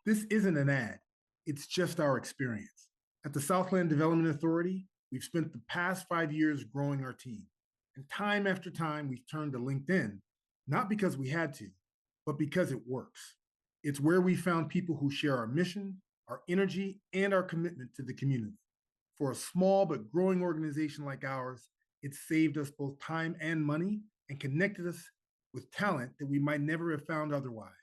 This isn't an ad, it's just our experience. At the Southland Development Authority, we've spent the past 5 years growing our team. And time after time, we've turned to LinkedIn, not because we had to, but because it works. It's where we found people who share our mission, our energy, and our commitment to the community. For a small but growing organization like ours, it's saved us both time and money and connected us with talent that we might never have found otherwise.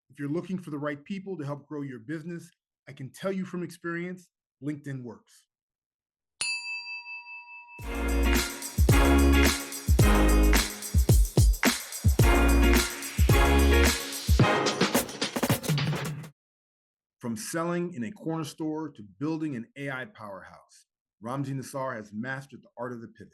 If you're looking for the right people to help grow your business, I can tell you from experience, LinkedIn works. From selling in a corner store to building an AI powerhouse, Ramzey Nassar has mastered the art of the pivot.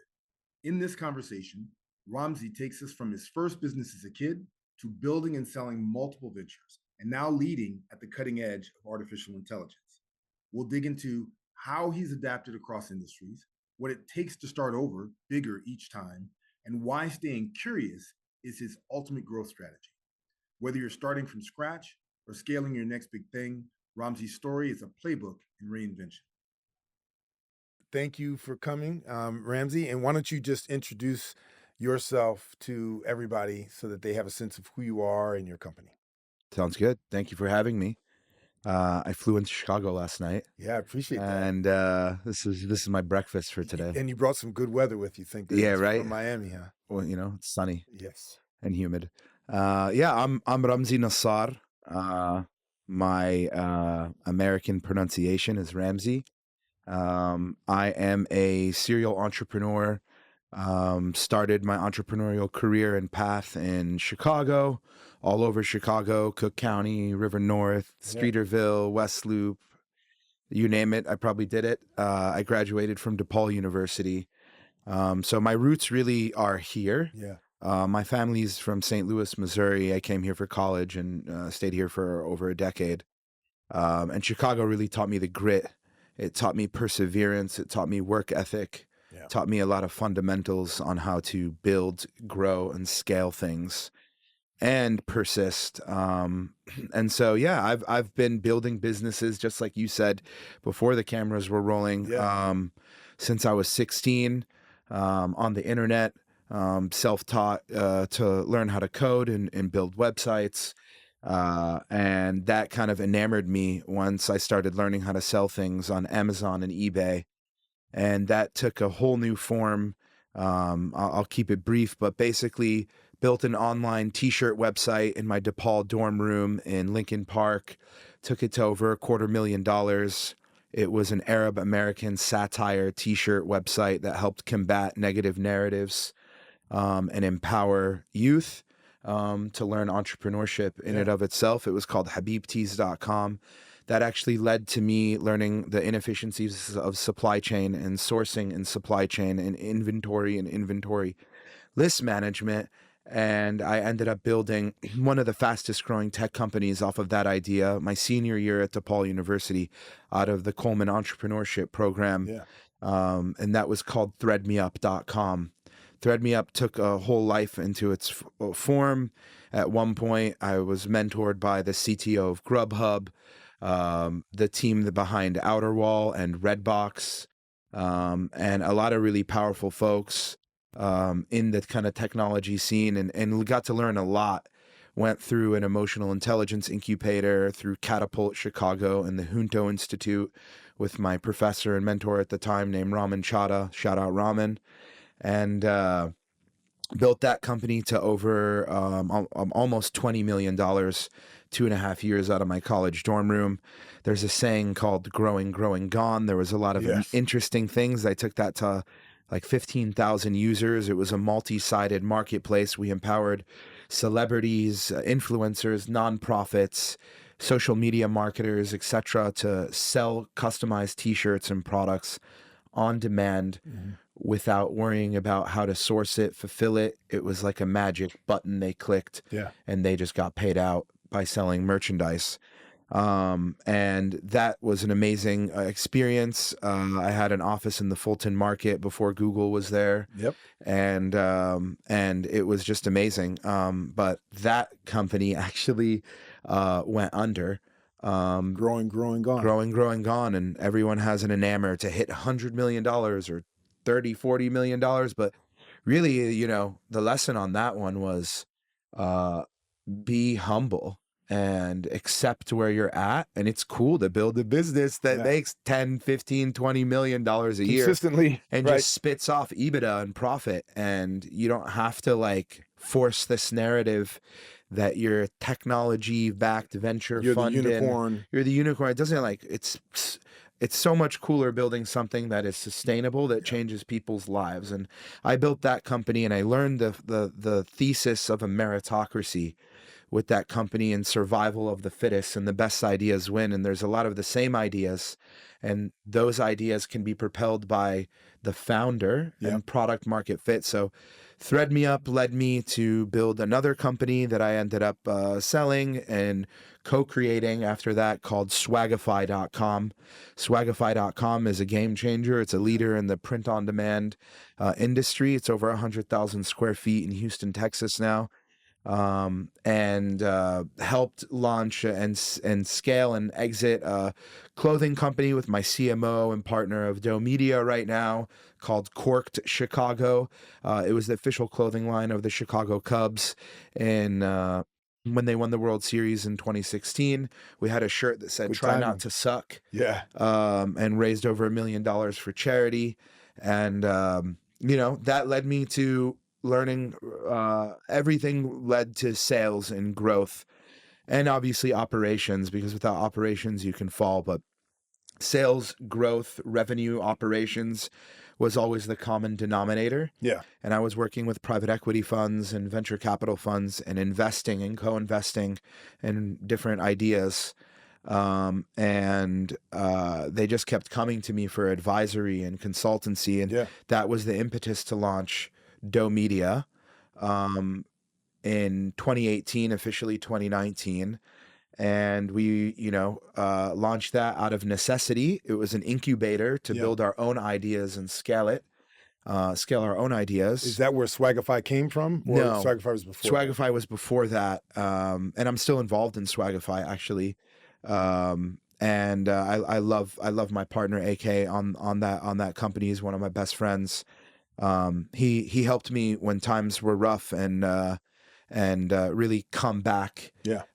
In this conversation, Ramzey takes us from his first business as a kid to building and selling multiple ventures, and now leading at the cutting edge of artificial intelligence. We'll dig into how he's adapted across industries, what it takes to start over bigger each time, and why staying curious is his ultimate growth strategy. Whether you're starting from scratch or scaling your next big thing, Ramzey's story is a playbook in reinvention. Thank you for coming, Ramzey. And why don't you just introduce yourself to everybody so that they have a sense of who you are and your company. Sounds good. Thank you for having me. I flew into Chicago last night. Yeah, I appreciate that. And this is my breakfast for today. And you brought some good weather with you. Thank goodness. Yeah, right. From Miami, huh? Well, you know, it's sunny. Yes. And humid. Yeah, I'm Ramzey Nassar. My American pronunciation is Ramzey. I am a serial entrepreneur. Started my entrepreneurial career and path in Chicago, all over Chicago, Cook County, River North, Streeterville, West Loop, you name it. I probably did it. I graduated from DePaul University. So my roots really are here. Yeah. My family's from St. Louis, Missouri. I came here for college and stayed here for over a decade. And Chicago really taught me the grit. It taught me perseverance. It taught me work ethic. Yeah. Taught me a lot of fundamentals on how to build, grow, and scale things and persist. And so, yeah, I've been building businesses, just like you said, before the cameras were rolling, since I was 16, on the internet, self-taught to learn how to code and build websites. And that kind of enamored me once I started learning how to sell things on Amazon and eBay. And that took a whole new form. I'll keep it brief, but basically built an online t-shirt website in my DePaul dorm room in Lincoln Park, took it to over $250,000. It was an Arab American satire t-shirt website that helped combat negative narratives and empower youth to learn entrepreneurship in and of itself. It was called habibtees.com. That actually led to me learning the inefficiencies of supply chain and sourcing and supply chain and inventory list management. And I ended up building one of the fastest growing tech companies off of that idea my senior year at DePaul University out of the Coleman Entrepreneurship Program. Yeah. And that was called threadmeup.com. ThreadMeUp took a whole life into its form. At one point, I was mentored by the CTO of Grubhub, the team behind Outerwall and Redbox, and a lot of really powerful folks in the kind of technology scene, and we got to learn a lot. Went through an emotional intelligence incubator, through Catapult Chicago and the Junto Institute with my professor and mentor at the time named Raman Chadha. Shout out Raman. And built that company to over almost $20 million, 2.5 years out of my college dorm room. There's a saying called growing, growing, gone. There was a lot of interesting things. I took that to like 15,000 users. It was a multi-sided marketplace. We empowered celebrities, influencers, nonprofits, social media marketers, etc., to sell customized t-shirts and products on demand without worrying about how to source it, fulfill it. It was like a magic button they clicked and they just got paid out by selling merchandise. And that was an amazing experience. I had an office in the Fulton Market before Google was there. And it was just amazing. But that company actually went under. Growing, gone. growing, gone, and everyone has an enamor to hit $100 million or 30, $40 million. But really, the lesson on that one was be humble and accept where you're at. And it's cool to build a business that makes 10, 15, $20 million a year Consistently, and right. just spits off EBITDA and profit. And you don't have to like force this narrative that you're technology backed venture You're the funded. unicorn. You're the unicorn. It doesn't like it's so much cooler building something that is sustainable that changes people's lives. And I built that company, and I learned the thesis of a meritocracy with that company and survival of the fittest, and the best ideas win. And there's a lot of the same ideas, and those ideas can be propelled by the founder and product market fit. So Thread Me Up led me to build another company that I ended up selling and co-creating after that, called Swagify.com. Swagify.com is a game changer. It's a leader in the print on demand industry. It's over 100,000 square feet in Houston, Texas now. And helped launch and scale and exit a clothing company with my CMO and partner of Doe Media right now, called Corked Chicago. It was the official clothing line of the Chicago Cubs. And when they won the World Series in 2016, we had a shirt that said, "Try not to suck." And raised over $1 million for charity. And, that led me to learning. Everything led to sales and growth, and obviously operations, because without operations you can fall. But sales, growth, revenue, operations was always the common denominator. And I was working with private equity funds and venture capital funds and investing and co-investing in different ideas. And they just kept coming to me for advisory and consultancy. And that was the impetus to launch Doe Media in 2018, officially 2019. And we, launched that out of necessity. It was an incubator to build our own ideas and scale our own ideas. Is that where Swagify came from? Or No, Swagify was before Swagify was before that. And I'm still involved in Swagify, actually. And I love my partner AK on that company. He's one of my best friends. He helped me when times were rough and really come back.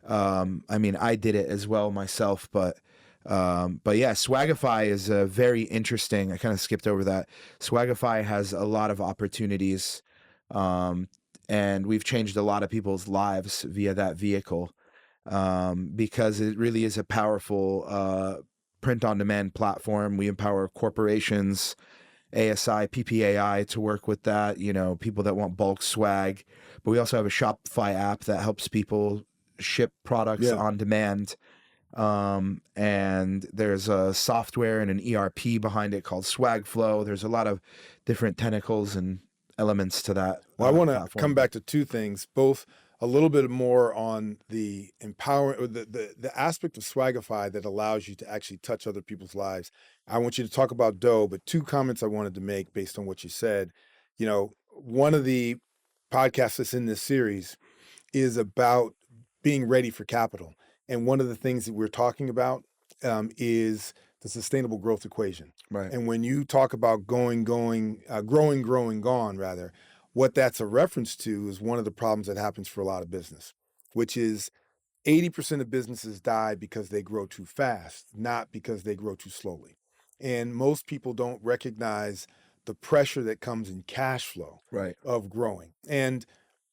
I mean, I did it as well myself, but yeah, Swagify is very interesting. I kind of skipped over that. Swagify has a lot of opportunities, and we've changed a lot of people's lives via that vehicle, because it really is a powerful print-on-demand platform. We empower corporations, ASI, PPAI to work with that, people that want bulk swag. But we also have a Shopify app that helps people ship products on demand. And there's a software and an ERP behind it called Swagflow. There's a lot of different tentacles and elements to that. Well, I want to come back to two things, both a little bit more on the the aspect of Swagify that allows you to actually touch other people's lives. I want you to talk about Doe, but two comments I wanted to make based on what you said. One of the podcasts that's in this series is about being ready for capital. And one of the things that we're talking about is the sustainable growth equation. Right. And when you talk about growing, gone, rather, what that's a reference to is one of the problems that happens for a lot of business, which is 80% of businesses die because they grow too fast, not because they grow too slowly. And most people don't recognize the pressure that comes in cash flow of growing. And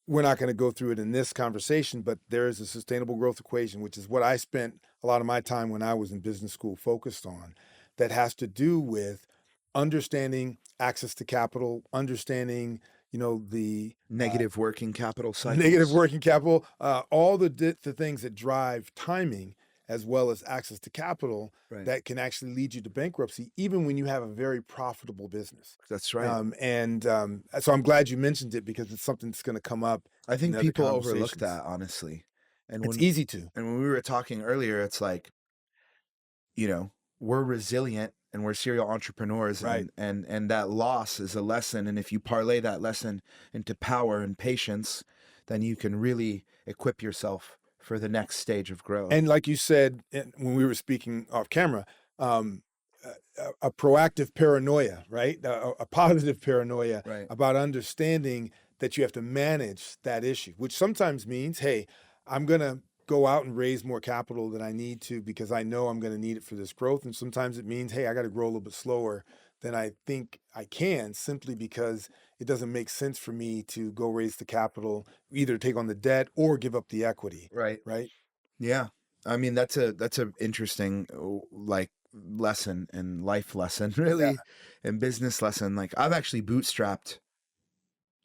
we're not going to go through it in this conversation, but there is a sustainable growth equation, which is what I spent a lot of my time when I was in business school focused on, that has to do with understanding access to capital, understanding, the negative working capital cycles. Negative working capital, all the things that drive timing as well as access to capital that can actually lead you to bankruptcy, even when you have a very profitable business. That's right. So I'm glad you mentioned it, because it's something that's going to come up. I think people overlook that, honestly. And it's easy to. And when we were talking earlier, it's like, we're resilient and we're serial entrepreneurs, and that loss is a lesson. And if you parlay that lesson into power and patience, then you can really equip yourself for the next stage of growth. And like you said when we were speaking off camera, a proactive paranoia, right? A positive paranoia Right. about understanding that you have to manage that issue, which sometimes means, hey, I'm going to go out and raise more capital than I need to because I know I'm going to need it for this growth. And sometimes it means, hey, I got to grow a little bit slower than I think I can, simply because it doesn't make sense for me to go raise the capital, either take on the debt or give up the equity, Right. right? Yeah. I mean, that's a interesting like lesson and life lesson, Yeah. really, and business lesson. Like, I've actually bootstrapped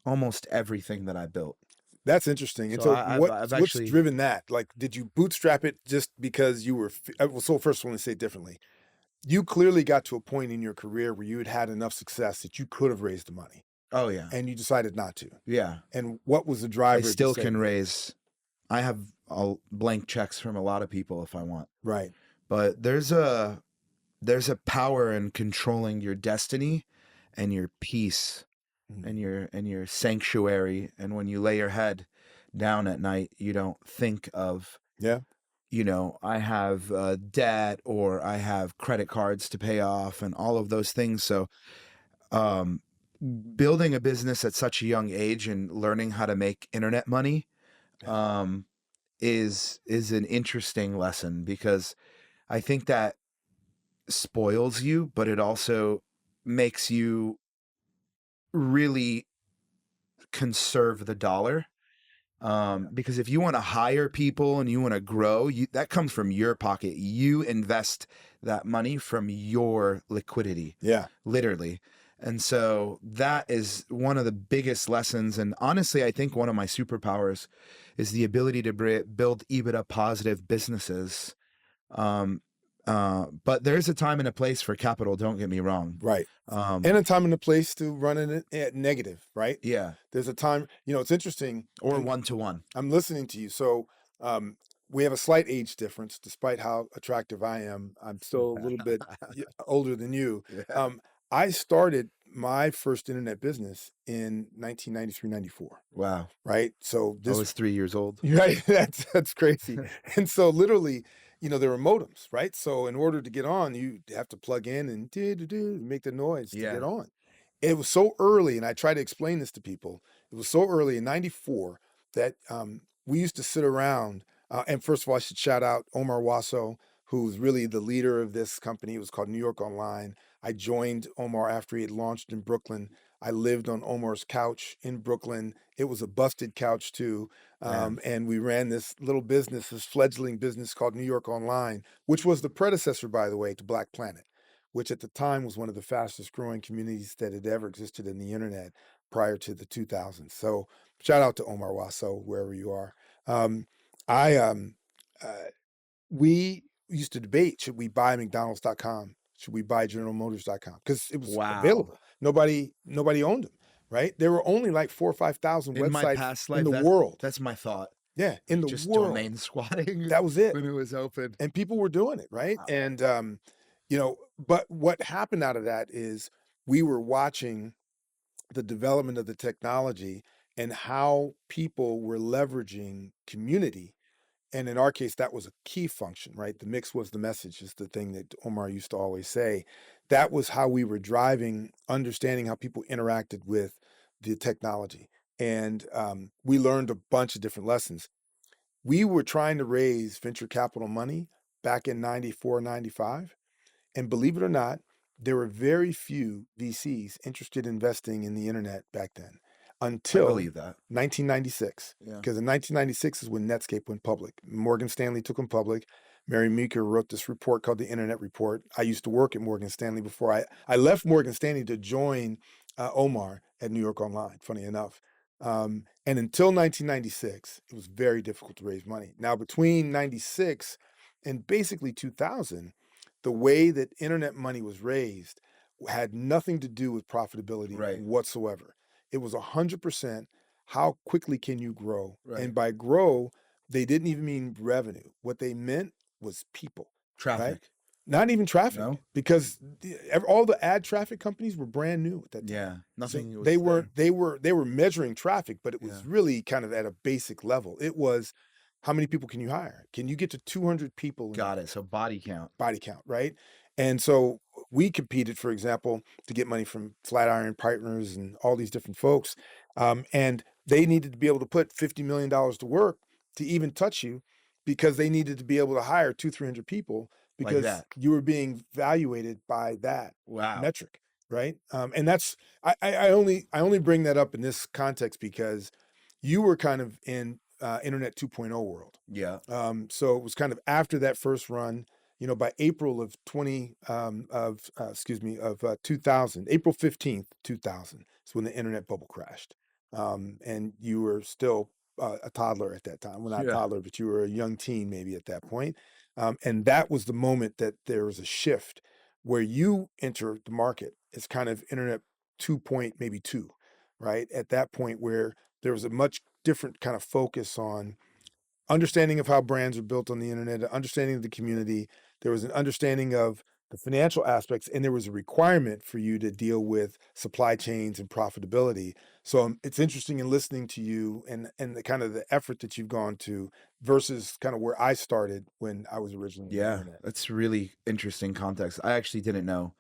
almost everything that I built. That's interesting. And So so I've what's actually, driven that? Like, did you bootstrap it just because you were well, so first I want to say it differently. You clearly got to a point in your career where you had had enough success that you could have raised the money oh yeah, and you decided not to. yeah. And what was the I driver to still say, can raise. I have blank checks from a lot of people if I want. right? But there's a power in controlling your destiny and your peace Mhm. and your sanctuary. And when you lay your head down at night, you don't think of, Yeah. I have debt, or I have credit cards to pay off, and all of those things. So um, building a business at such a young age and learning how to make internet money Yeah. um, is an interesting lesson, because I think that spoils you, but it also makes you really conserve the dollar. Because if you want to hire people and you want to grow, that comes from your pocket. You invest that money from your liquidity, Yeah. literally. And so that is one of the biggest lessons. And honestly, I think one of my superpowers is the ability to build EBITDA positive businesses. But there's a time and a place for capital. Don't get me wrong. Right. Um, And a time and a place to run it at negative, right? yeah, There's a time, it's interesting. or 1-to-1. I'm listening to you. So we have a slight age difference, despite how attractive I am. I'm still a little bit older than you. Yeah. Um, I started my first internet business in 1993, 94. Wow. Right. So I this, was 3 years old. right. That's crazy. And so literally, there were modems, right? So in order to get on, you have to plug in and make the noise to get Yeah. on. It was so early, and I try to explain this to people. It was so early in '94 that we used to sit around. And first of all, I should shout out Omar Wasso, who's really the leader of this company. It was called New York Online. I joined Omar after he had launched in Brooklyn. I lived on Omar's couch in Brooklyn. It was a busted couch too. Man. And we ran this little business, this fledgling business called New York Online, which was the predecessor, by the way, to Black Planet, which at the time was one of the fastest growing communities that had ever existed in the internet prior to the 2000s. So shout out to Omar Wasso, wherever you are. Um, I uh, we used to debate, should we buy McDonald's.com? Should we buy GeneralMotors.com? Because it was Wow. available. Nobody owned them, right? There were only like 4,000 or 5,000 In my websites past in life, the world. that's my thought. Yeah, in Like, the just world. domain squatting That was it. when it was open. And people were doing it, right? Wow. And but what happened out of that is we were watching the development of the technology and how people were leveraging community. And in our case, that was a key function, right? The mix was the message, is the thing that Omar used to always say. That was how we were driving, understanding how people interacted with the technology. And we learned a bunch of different lessons. We were trying to raise venture capital money back in 94, 95. And believe it or not, there were very few VCs interested in investing in the internet back then I until believe that. 1996. Yeah. Because in 1996 is when Netscape went public. Morgan Stanley took them public. Mary Meeker wrote this report called the Internet Report. I used to work at Morgan Stanley before I left Morgan Stanley to join Omar at New York Online, funny enough. And until 1996, it was very difficult to raise money. Now, between 96 and basically 2000, the way that internet money was raised had nothing to do with profitability Right. whatsoever. It was 100% how quickly can you grow? Right. And by grow, they didn't even mean revenue. What they meant was people, right? Traffic. Not even traffic, No? because all the ad traffic companies were brand new at that time. Yeah. So Nothing was they there. were measuring traffic, but it was Yeah. really kind of at a basic level. It was how many people can you hire? Can you get to 200 people in Got it. So body count. body count, right? And so we competed, for example, to get money from Flatiron Partners and all these different folks. And they needed to be able to put $50 million to work to even touch you because they needed to be able to hire 300 people Like because that. you were being evaluated by that Wow. metric, right? And that's I only bring that up in this context because you were kind of in Internet 2.0 world. Yeah. So it was kind of after that first run, by April of 2000, April 15th, 2000 is when the internet bubble crashed. And you were still a toddler at that time. Well, not Yeah. toddler, but you were a young teen maybe at that point. And that was the moment that there was a shift where you enter the market. It's kind of internet 2 point, maybe two, right? At that point where there was a much different kind of focus on understanding of how brands are built on the internet, understanding of the community. There was an understanding of the financial aspects, and there was a requirement for you to deal with supply chains and profitability. So it's interesting in listening to you and the kind of the effort that you've gone to versus kind of where I started when I was originally in the Yeah. internet. That's really interesting context. I actually didn't know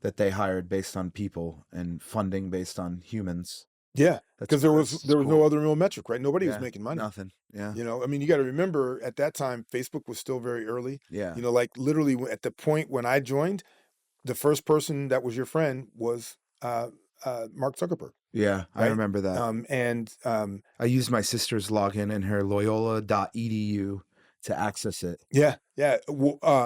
that they hired based on people and funding based on humans. Yeah, because there was That's no cool. other real metric, right? Nobody was Yeah. making money. Nothing. Yeah. I mean, you got to remember at that time, Facebook was still very early. Yeah. Like literally at the point when I joined, the first person that was your friend was Mark Zuckerberg, Yeah. I right? remember that. I used my sister's login in her loyola.edu to access it. Yeah, yeah.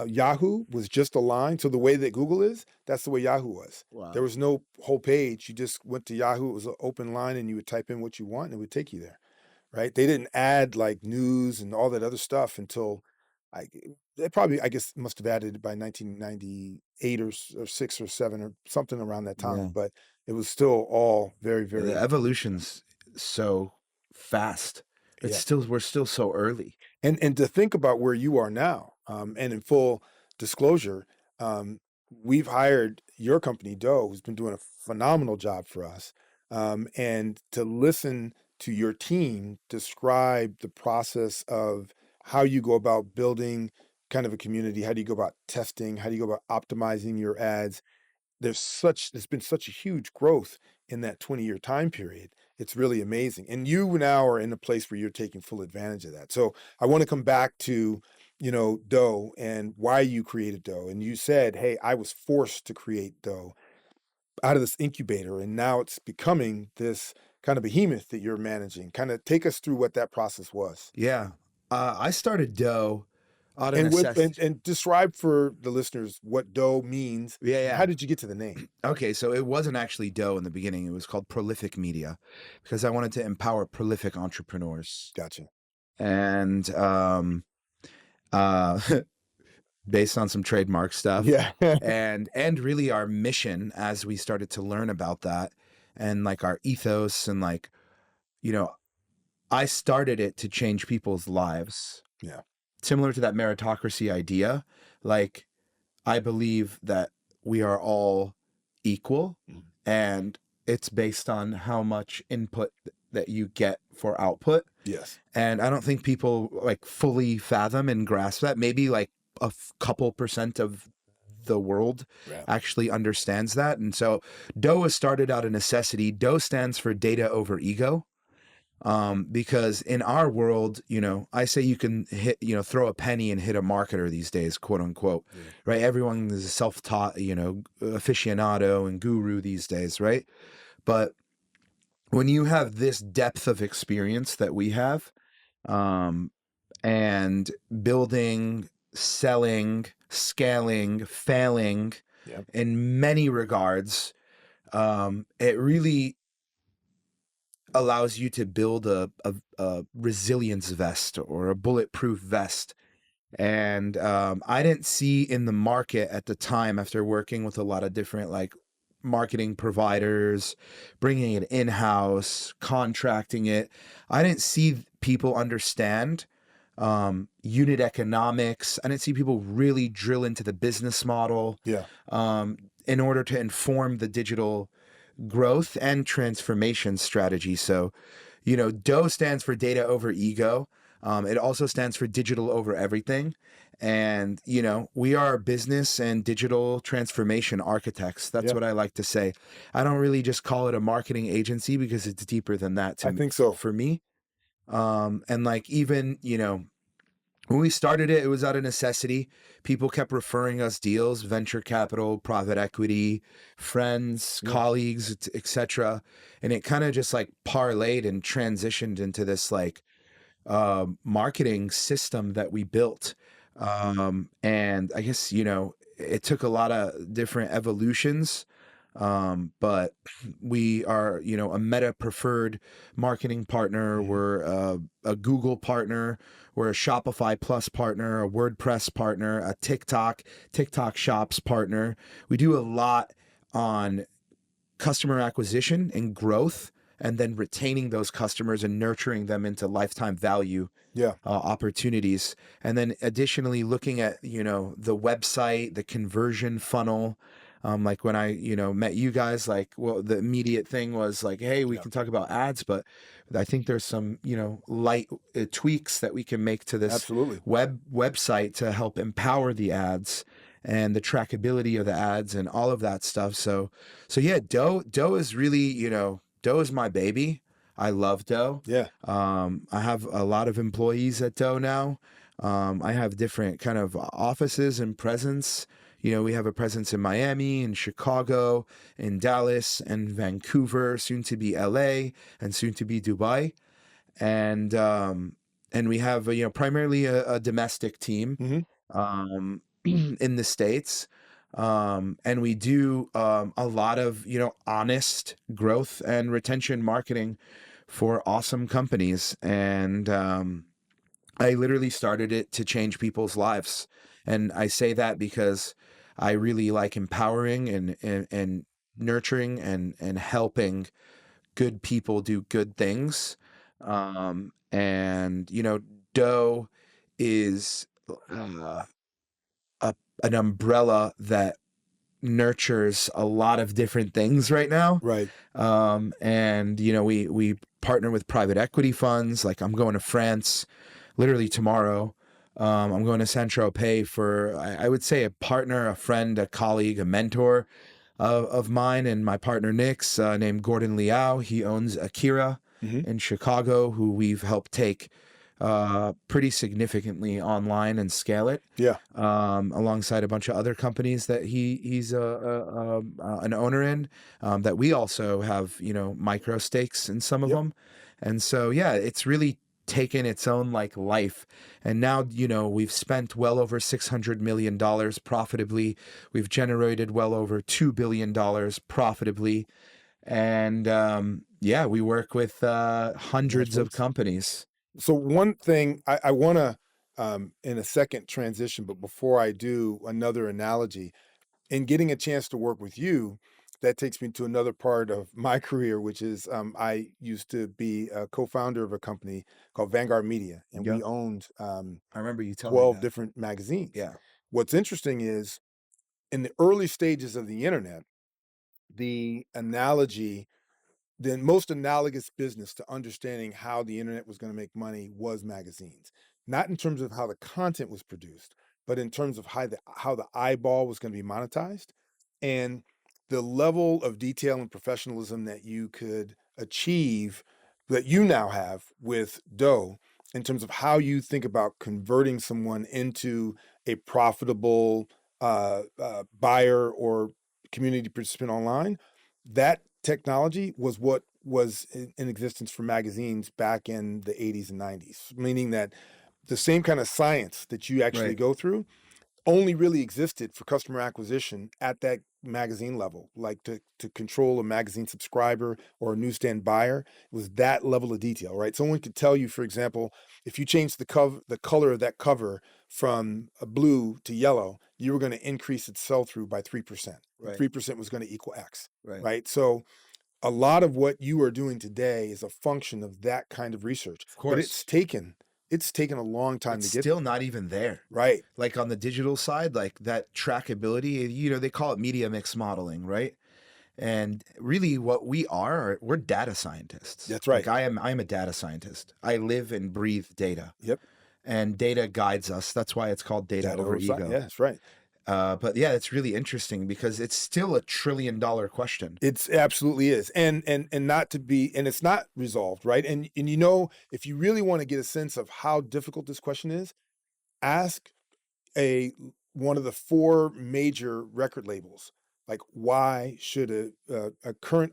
Yahoo was just a line. So the way that Google is, that's the way Yahoo was. There Wow. was no whole page. You just went to Yahoo. It was an open line, and you would type in what you want, and it would take you there. Right? They didn't add like news and all that other stuff until I they probably I guess must have added it by 1998 or 6 or 7 or something around that Yeah. time, but it was still all very, The very evolution's so fast. yeah. We're still so early. And to think about where you are now, and in full disclosure, we've hired your company, Doe, who's been doing a phenomenal job for us. And to listen to your team describe the process of how you go about building kind of a community, how do you go about testing, how do you go about optimizing your ads, there's been such a huge growth in that 20-year time period. It's really amazing. And you now are in a place where you're taking full advantage of that. So I want to come back to, Doe and why you created Doe. And you said, hey, I was forced to create Doe out of this incubator. And now it's becoming this kind of behemoth that you're managing. Kind of take us through what that process was. Yeah. I started Doe out of And what necessity. and describe for the listeners what Doe means. Yeah, And yeah. how did you get to the name? Okay, so it wasn't actually Doe in the beginning. It was called Prolific Media because I wanted to empower prolific entrepreneurs. Gotcha. And uh based on some trademark stuff. Yeah. And really our mission as we started to learn about that and like our ethos and like, you know, I started it to change people's lives. Yeah. Similar to that meritocracy idea, like I believe that we are all equal Mhm. and it's based on how much input that you get for output. Yes. And I don't think people like fully fathom and grasp that. Maybe like a couple percent of the world Yeah. actually understands that. And so DOE was started out of necessity. DOE stands for data over ego. Because in our world, I say you can hit, throw a penny and hit a marketer these days, quote unquote, Yeah. right? Everyone is a self-taught, aficionado and guru these days, right? But when you have this depth of experience that we have, and building, selling, scaling, failing Yep. in many regards, it really allows you to build a resilience vest or a bulletproof vest. And I didn't see in the market at the time, after working with a lot of different like marketing providers, bringing it in-house, contracting it, I didn't see people understand unit economics. I didn't see people really drill into the business model Yeah. in order to inform the digital growth and transformation strategy. So, DOE stands for data over ego. It also stands for digital over everything. And, we are business and digital transformation architects. That's Yeah, what I like to say. I don't really just call it a marketing agency because it's deeper than that I to think so. for me. And like even, when we started it, it was out of necessity. People kept referring us deals, venture capital, private equity, friends, Yeah. colleagues, etc. And it kind of just like parlayed and transitioned into this like marketing system that we built. And I guess, it took a lot of different evolutions. But we are, a Meta preferred marketing partner. Mhm. We're a Google partner. We're a Shopify Plus partner, a WordPress partner, a TikTok Shops partner. We do a lot on customer acquisition and growth, and then retaining those customers and nurturing them into lifetime value Yeah, opportunities. And then additionally looking at, the website, the conversion funnel. Like when I, met you guys, like, well, the immediate thing was like, hey, we yeah, can talk about ads, but I think there's some, light tweaks that we can make to this absolutely. website to help empower the ads and the trackability of the ads and all of that stuff. So yeah, Doe is really, Doe is my baby. I love Doe. Yeah. I have a lot of employees at Doe now. I have different kind of offices and presence. We have a presence in Miami, in Chicago, in Dallas, and Vancouver, soon to be LA, and soon to be Dubai. And we have primarily a domestic team Hmm. in the States. And we do a lot of honest growth and retention marketing for awesome companies. And I literally started it to change people's lives. And I say that because I really like empowering and nurturing and helping good people do good things. And Doe is a, an umbrella that nurtures a lot of different things right now. Right. And we partner with private equity funds. Like I'm going to France literally tomorrow. I'm going to Saint Tropez for I would say a partner, a friend, a colleague, a mentor of mine, and my partner Nick's named Gordon Liao. He owns Akira Hmm. in Chicago, who we've helped take pretty significantly online and scale it, Yeah. alongside a bunch of other companies that he's an owner in, that we also have micro stakes in some of Yep. them. And so yeah, it's really taken its own like life. And now we've spent well over $600 million profitably. We've generated well over $2 billion profitably. And yeah, we work with hundreds of Congratulations. companies. So one thing I want to, in a second transition, but before I do, another analogy. In getting a chance to work with you, that takes me to another part of my career, which is I used to be a co-founder of a company called Vanguard Media, and we Yep. owned I remember you telling me 12 that. different magazines. Yeah. What's interesting is in the early stages of the internet, the analogy the most analogous business to understanding how the internet was going to make money was magazines. Not in terms of how the content was produced, but in terms of how the eyeball was going to be monetized and the level of detail and professionalism that you could achieve that you now have with Doe in terms of how you think about converting someone into a profitable buyer or community participant online. That technology was what was in existence for magazines back in the 80s and 90s, meaning that the same kind of science that you actually Right. go through only really existed for customer acquisition at that magazine level, like to control a magazine subscriber or a newsstand buyer. It was that level of detail, right? Someone could tell you, for example, if you change the color of that cover from a blue to yellow, you were going to increase its sell through by 3%. And Right. 3% was going to equal X, Right. right? So a lot of what you are doing today is a function of that kind of research, Of but course. it's taken a long time It's to get still there. not even there. Right. Like on the digital side, like that trackability, they call it media mix modeling, right? And really what we are, we're data scientists. That's right. Like I am a data scientist. I live and breathe data, Yep. and data guides us. That's why it's called data Data over over science. ego. Yeah, that's right. But yeah, it's really interesting because it's still $1 trillion question. It's absolutely is. And not to be, and it's not resolved, right? And you know, if you really want to get a sense of how difficult this question is, ask a one of the four major record labels. Like, why should a current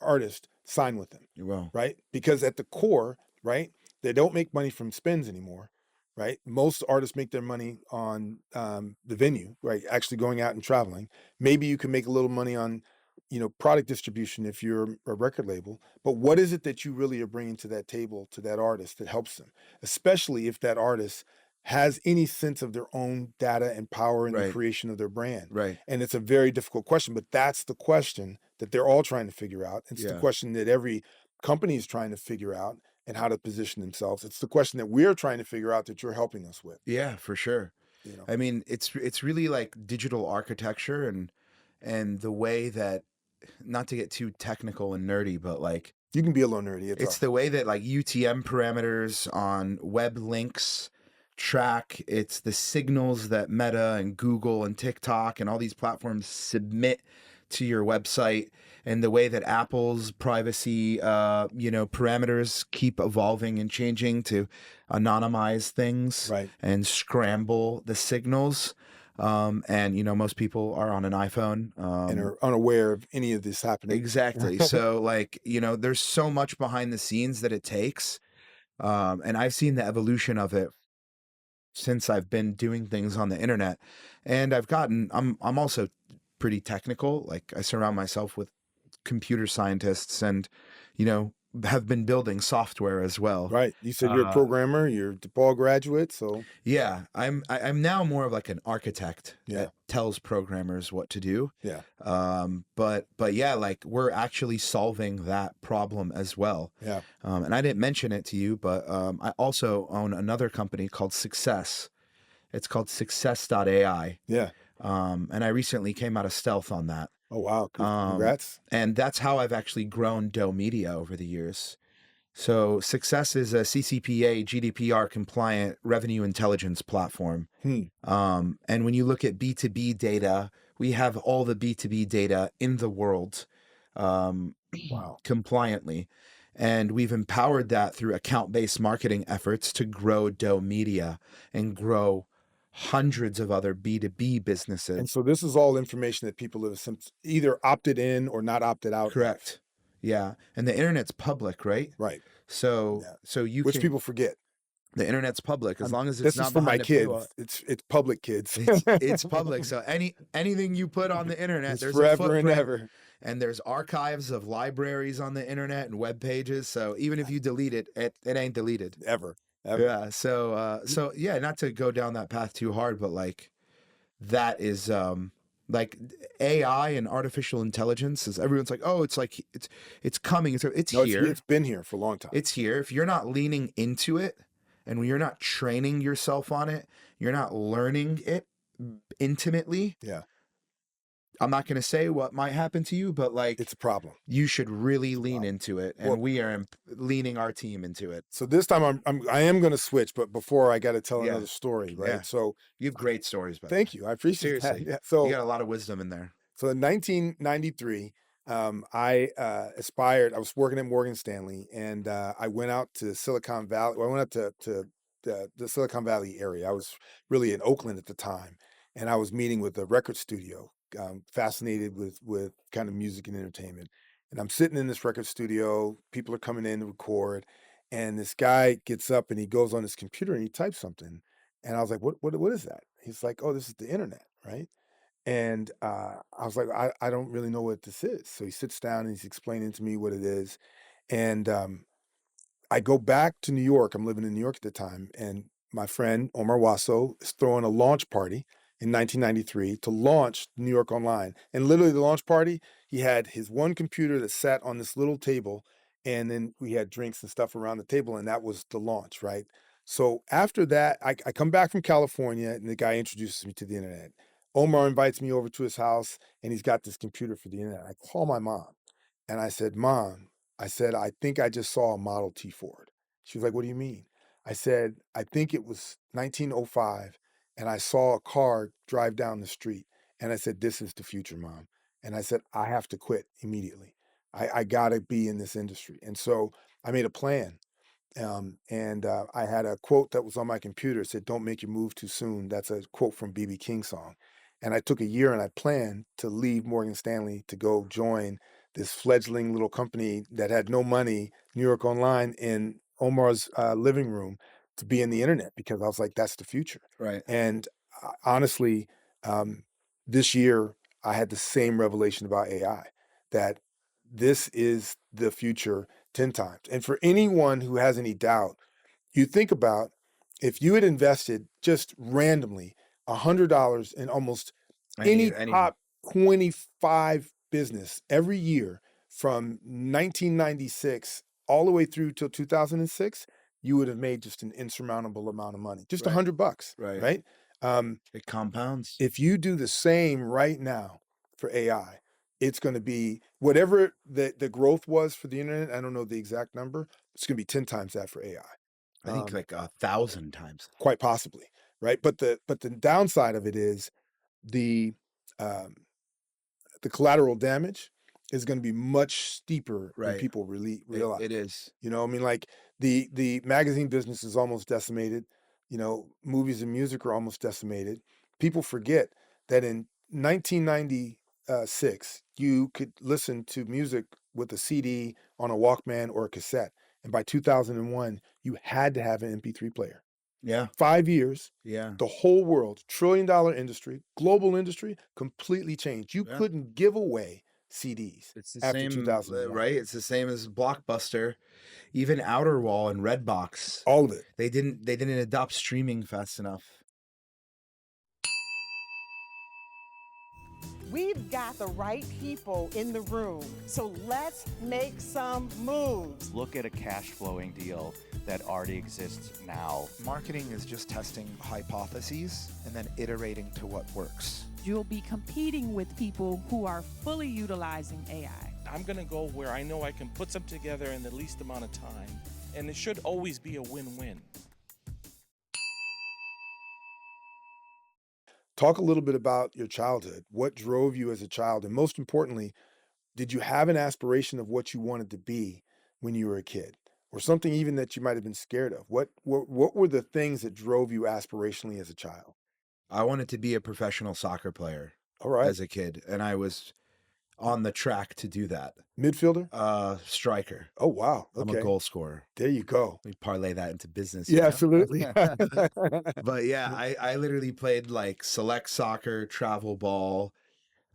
artist sign with them, Well, right? Because at the core, right, they don't make money from spins anymore, right? Most artists make their money on the venue, right? Actually going out and traveling. Maybe you can make a little money on, you know, product distribution if you're a record label. But what is it that you really are bringing to that table to that artist that helps them, especially if that artist has any sense of their own data and power in the right, creation of their brand? right. And it's a very difficult question, but that's the question that they're all trying to figure out. It's the Yeah. question that every company is trying to figure out and how to position themselves. It's the question that we're trying to figure out that you're helping us with, Yeah, for sure. you know. I mean, it's really like digital architecture and the way that, not to get too technical and nerdy, but like You can be a little nerdy. It's it's all the way that like UTM parameters on web links track. It's the signals that Meta and Google and TikTok and all these platforms submit to your website, and the way that Apple's privacy, parameters keep evolving and changing to anonymize things right. and scramble the signals. And most people are on an iPhone. And are unaware of any of this happening. Exactly. So like, there's so much behind the scenes that it takes. And I've seen the evolution of it since I've been doing things on the internet. And I'm also pretty technical. Like I surround myself with computer scientists and, you know, have been building software as well. Right. You said you're a Uh, programmer, you're a DePaul graduate, so yeah, I'm now more of like an architect yeah. that tells programmers what to do. Yeah. But yeah, like we're actually solving that problem as well. Yeah. And I didn't mention it to you, but I also own another company called Success. It's called Success.AI. Yeah. And I recently came out of stealth on that. Oh wow. Um, Congrats. and that's how I've actually grown Doe Media over the years. So Success is a CCPA GDPR compliant revenue intelligence platform. Hmm. And when you look at B2B data, we have all the B2B data in the world um, Wow. compliantly. And we've empowered that through account-based marketing efforts to grow Doe Media and grow hundreds of other B2B And businesses. so this is all information that people have either opted in or not opted out of. Correct. Yeah. And the internet's public, right? Right. So Yeah. so you Which can people forget. the internet's public as long as it's This is not for my behind a paywall. kids. It's public, kids. It's public. So anything you put on the internet, It's there's a forever and footprint, ever. and there's archives of libraries on the internet and web pages. So even if you delete it, it ain't deleted. Ever. Ever. Yeah. So yeah, not to go down that path too hard, but like that is like AI and artificial intelligence is everyone's like, oh, it's like it's coming. It's No, here. it's been here for a long time. It's here. If you're not leaning into it and when you're not training yourself on it, you're not learning it intimately. Yeah. I'm not going to say what might happen to you, but like It's a problem. you should really lean problem. into it, and Well- we are leaning our team into it. So this time I am going to switch, but before I got to tell Yeah. another story, right? Yeah. So You have great stories, by the thank way. you. I appreciate Seriously. that. Yeah. You So got a lot of wisdom in there. So in 1993, I aspired. I was working at Morgan Stanley, and I went out to Silicon Valley. Well, I went up to the Silicon Valley area. I was really in Oakland at the time, and I was meeting with a record studio, fascinated with kind of music and entertainment. And I'm sitting in this record studio. People are coming in to record, and this guy gets up and he goes on his computer and he types something. And I was like, "What is that?" He's like, "Oh, this is the internet, right?" And I was like, I don't really know what this is. So he sits down and he's explaining to me what it is. And I go back to New York. I'm living in New York at the time. And my friend Omar Wasso is throwing a launch party in 1993 to launch New York Online. And literally, the launch party, he had his one computer that sat on this little table. And then we had drinks and stuff around the table. And that was the launch, right? So after that, I come back from California and the guy introduces me to the internet. Omar invites me over to his house and he's got this computer for the internet. I call my mom and I said, Mom, I said, I think I just saw a Model T Ford. She was like, what do you mean? I said, I think it was 1905 and I saw a car drive down the street. And I said, this is the future, Mom. And I said, I have to quit immediately. I got to be in this industry. And so I made a plan. I had a quote that was on my computer. It said, don't make your move too soon. That's a quote from B.B. King's song. And I took a year and I planned to leave Morgan Stanley to go join this fledgling little company that had no money, New York Online, in Omar's living room to be in the internet because I was like, that's the future. Right. And honestly, this year I had the same revelation about AI, that this is the future 10 times. And for anyone who has any doubt, you think about if you had invested just randomly $100 in almost any top 25 business every year from 1996 all the way through till 2006, you would have made just an insurmountable amount of money, just Right. $100, Right. right? It compounds. If you do the same right now for AI, it's going to be whatever the growth was for the internet. I don't know the exact number. It's going to be 10 times that for AI. I think like 1,000 times. Quite possibly, right? But the downside of it is the collateral damage is going to be much steeper than Right. people really realize. It is. You know, I mean, like the magazine business is almost decimated. You know, movies and music are almost decimated. People forget that in 1996, you could listen to music with a CD on a Walkman or a cassette. And by 2001, you had to have an MP3 player. Yeah. 5 years, Yeah. the whole world, trillion-dollar industry, global industry, completely changed. You Yeah. couldn't give away CDs It's the after same, 2001. right? It's the same as Blockbuster, even Outer Wall and Redbox. All of it. They didn't adopt streaming fast enough. We've got the right people in the room, so let's make some moves. Look at a cash flowing deal that already exists now. Marketing is just testing hypotheses and then iterating to what works. You'll be competing with people who are fully utilizing AI. I'm going to go where I know I can put them together in the least amount of time, and it should always be a win-win. Talk a little bit about your childhood. What drove you as a child? And most importantly, did you have an aspiration of what you wanted to be when you were a kid? Or something even that you might have been scared of? What were the things that drove you aspirationally as a child? I wanted to be a professional soccer player All right. as a kid, and I was on the track to do that. Midfielder? Striker. Oh, wow. I'm Okay. a goal scorer. There you go. We parlay that into business. Yeah, you know? absolutely. But yeah, I literally played like select soccer, travel ball.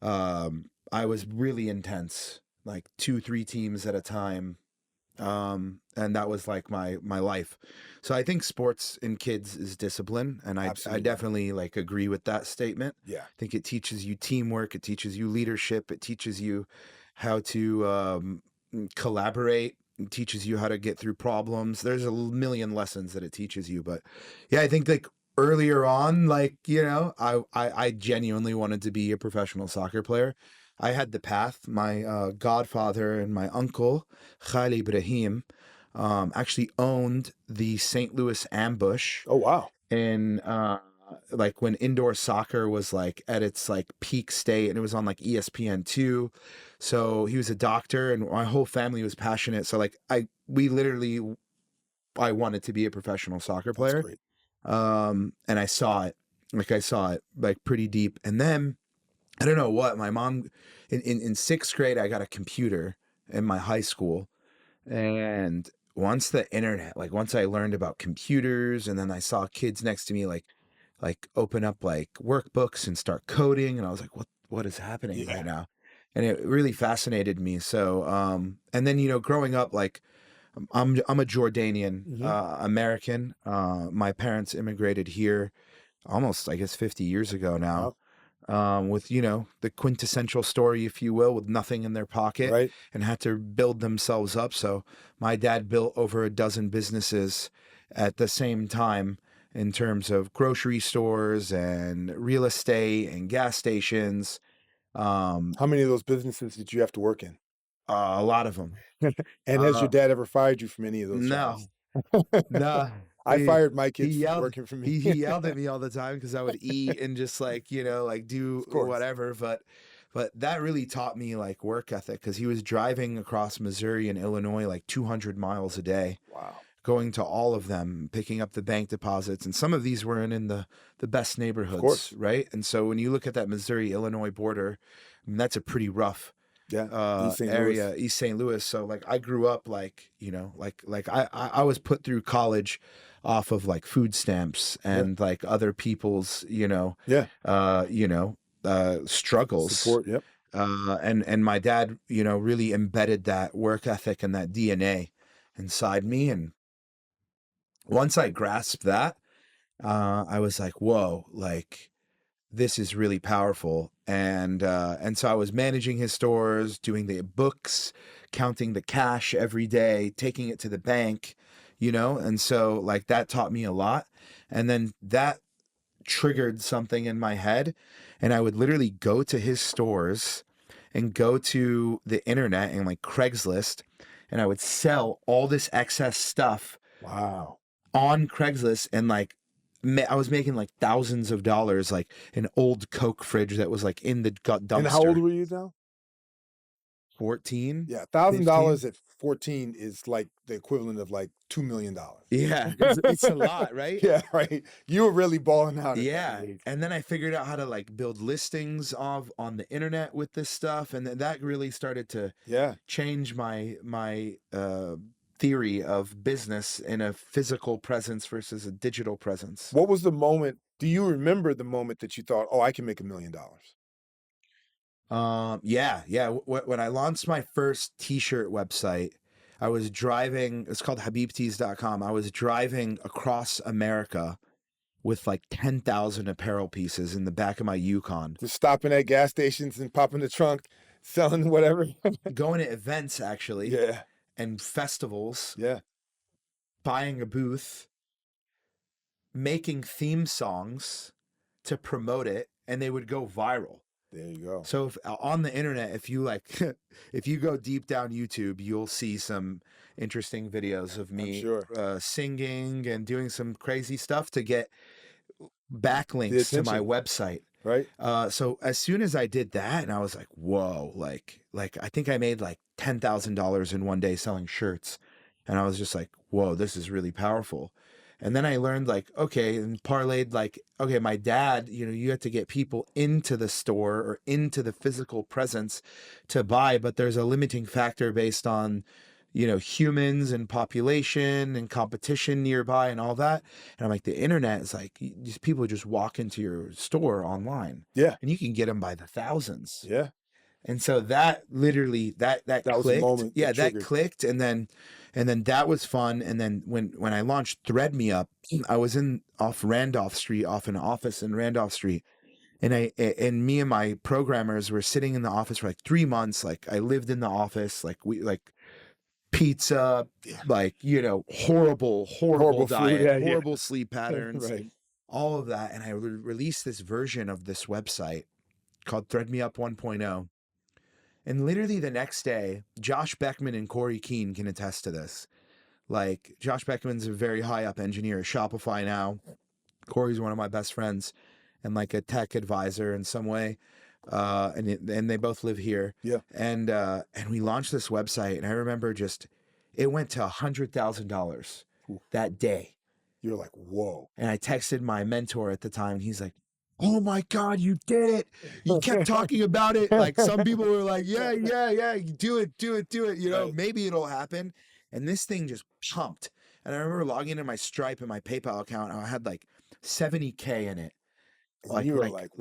I was really intense, like 2-3 teams at a time. And that was like my life. So I think sports in kids is discipline, and I Absolutely. definitely like agree with that statement. Yeah. I think it teaches you teamwork, it teaches you leadership, it teaches you how to collaborate, it teaches you how to get through problems. There's a million lessons that it teaches you, but yeah, I think like earlier on, like, you know, I genuinely wanted to be a professional soccer player. I had the path. My godfather and my uncle, Khali Ibrahim, actually owned the St. Louis Ambush. Oh, wow. In like when indoor soccer was like at its like peak state, and it was on like ESPN2. So he was a doctor, and my whole family was passionate. So like I wanted to be a professional soccer player. That's great. And I saw it like pretty deep. And then I don't know what, my mom in 6th grade, I got a computer in my high school. And once the internet, like once I learned about computers, and then I saw kids next to me, like open up like workbooks and start coding. And I was like, what is happening right now? And it really fascinated me. So, and then, you know, growing up, like I'm a Jordanian, American. My parents immigrated here almost, I guess, 50 years ago now. Wow. With, you know, the quintessential story, if you will, with nothing in their pocket, Right. and had to build themselves up. So my dad built over a dozen businesses at the same time in terms of grocery stores and real estate and gas stations. How many of those businesses did you have to work in? A lot of them. And has your dad ever fired you from any of those No, jobs? no. I fired my He kids from yelled. working for me. He yelled at me all the time because I would eat and just like like do Of course. whatever. But that really taught me like work ethic because he was driving across Missouri and Illinois like 200 miles a day, Wow. going to all of them, picking up the bank deposits, and some of these weren't in the best neighborhoods, course. right? And so when you look at that Missouri Illinois border, I mean, that's a pretty rough East St. area, Louis. East St. Louis. So like I grew up like I was put through college off of like food stamps and like other people's struggles. Support. Yep. And my dad really embedded that work ethic and that DNA inside me, and once I grasped that, I was like, whoa, like this is really powerful. And so I was managing his stores, doing the books, counting the cash every day, taking it to the bank, and so like that taught me a lot. And then that triggered something in my head, and I would literally go to his stores and go to the internet and like Craigslist, and I would sell all this excess stuff Wow. on Craigslist, and like I was making like thousands of dollars, like an old Coke fridge that was like in the dumpster. And how old were you now? 14? Yeah, $1,000 at 14 is like the equivalent of like $2 million. Yeah, it's a lot, right? Yeah, right. You were really balling out. At Yeah, that age. and then I figured out how to like build listings on the internet with this stuff, and then that really started to change my theory of business in a physical presence versus a digital presence. What was the moment? Do you remember the moment that you thought, "Oh, I can make $1 million"? Yeah. When I launched my first t-shirt website, I was driving, it's called habibtees.com. I was driving across America with like 10,000 apparel pieces in the back of my Yukon. Just stopping at gas stations and popping the trunk, selling whatever. Going to events, actually. Yeah. And festivals. Yeah. Buying a booth. Making theme songs to promote it, and they would go viral. There you go. So if, on the internet, if you like, if you go deep down YouTube, you'll see some interesting videos of me singing and doing some crazy stuff to get backlinks to my website. Right. So as soon as I did that, and I was like, whoa, like I think I made like $10,000 in one day selling shirts, and I was just like, whoa, this is really powerful. And then I learned like, okay, and parlayed like, okay, my dad, you have to get people into the store or into the physical presence to buy, but there's a limiting factor based on, humans and population and competition nearby and all that. And I'm like, the internet is like, these people just walk into your store online. Yeah. And you can get them by the thousands. Yeah. And so that literally that clicked. Was the moment that clicked, and then that was fun. And then when I launched Thread Me Up, I was off Randolph Street, off an office in Randolph Street, and me and my programmers were sitting in the office for like 3 months. Like I lived in the office, like we like pizza, like horrible diet, food, horrible sleep patterns, right. all of that. And I released this version of this website called Thread Me Up 1.0. And literally the next day, Josh Beckman and Corey Keene can attest to this. Like Josh Beckman's a very high up engineer at Shopify now. Corey's one of my best friends and like a tech advisor in some way. And they both live here. Yeah. And we launched this website, and I remember it went to $100,000 that day. You're like, whoa. And I texted my mentor at the time, and he's like, oh my God, you did it. You kept talking about it. Like some people were like, yeah, do it. Maybe it'll happen. And this thing just pumped. And I remember logging into my Stripe and my PayPal account, and I had like 70K in it. Like you were like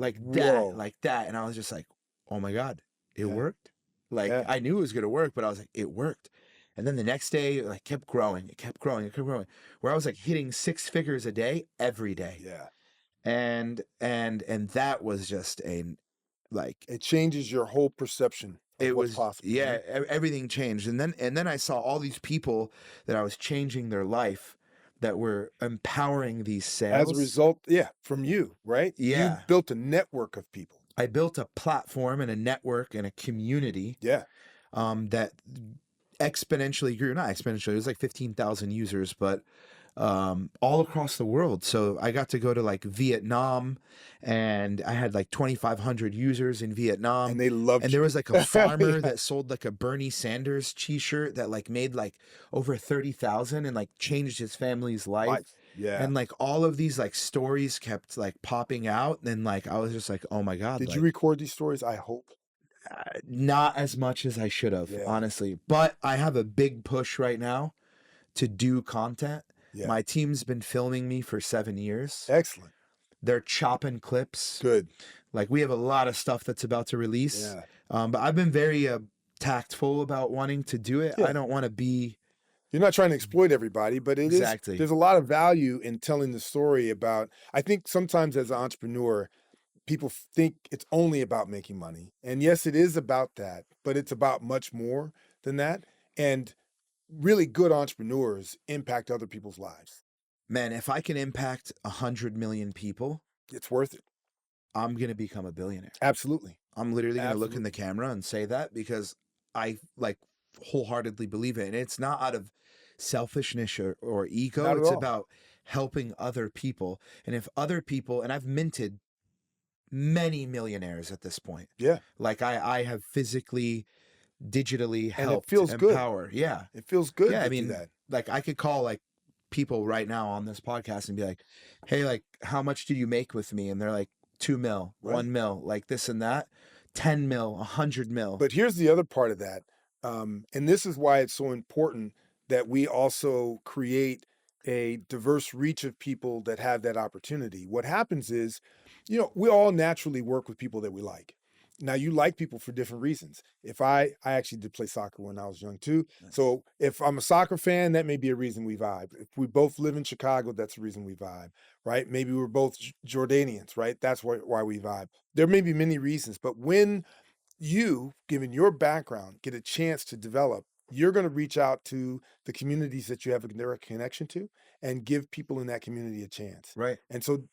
that. And I was just like, oh my God, it worked. Like I knew it was going to work, but I was like, it worked. And then the next day, it kept growing. It kept growing. Where I was like hitting 6 figures a day, every day. Yeah. And that was just it changes your whole perception of what's possible. Yeah, everything changed. And then I saw all these people that I was changing their life that were empowering these As a sales. result, yeah, from you, right? Yeah. You built a network of people. I built a platform and a network and a community Yeah. that exponentially grew. Not exponentially, it was like 15,000 users, but all across the world. So I got to go to like Vietnam, and I had like 2,500 users in Vietnam. And they loved And you. there was like a farmer Yeah. that sold like a Bernie Sanders t-shirt that like made like over 30,000 and like changed his family's life. Yeah. And like all of these like stories kept like popping out. And like I was just like, oh my God. Did like, you record these stories? I hope. not as much as I should have, Yeah. honestly. But I have a big push right now to do content. Yeah. My team's been filming me for 7 years. Excellent. They're chopping clips. Good. Like we have a lot of stuff that's about to release. Yeah. But I've been very tactful about wanting to do it. Yeah. I don't want to be. You're not trying to exploit everybody, but Exactly. there's a lot of value in telling the story about, I think sometimes as an entrepreneur, people think it's only about making money. And yes, it is about that, but it's about much more than that. And really good entrepreneurs impact other people's lives. Man, if I can impact 100 million people, It's worth it. I'm going to become a billionaire. Absolutely. I'm literally going to look in Absolutely. the camera and say that because I like wholeheartedly believe it. And it's not out of selfishness or ego. Not at It's all. about helping other people. And if other people, and I've minted many millionaires at this point. Yeah. Like I have physically, digitally And it helped feels good. empower. Yeah. It feels good Yeah. to I mean, do that. like I could call like people right now on this podcast and be like, hey, like how much did you make with me? And they're like 2 mil, Right. 1 mil, like this and that, 10 mil, 100 mil. But here's the other part of that. And this is why it's so important that we also create a diverse reach of people that have that opportunity. What happens is, we all naturally work with people that we like. Now, you like people for different reasons. If I actually did play soccer when I was young too. Nice. So if I'm a soccer fan, that may be a reason we vibe. If we both live in Chicago, that's a reason we vibe, right? Maybe we're both Jordanians, right? That's why we vibe. There may be many reasons, but when you, given your background, get a chance to develop, you're going to reach out to the communities that you have a direct connection to and give people in that community a chance. Right. And so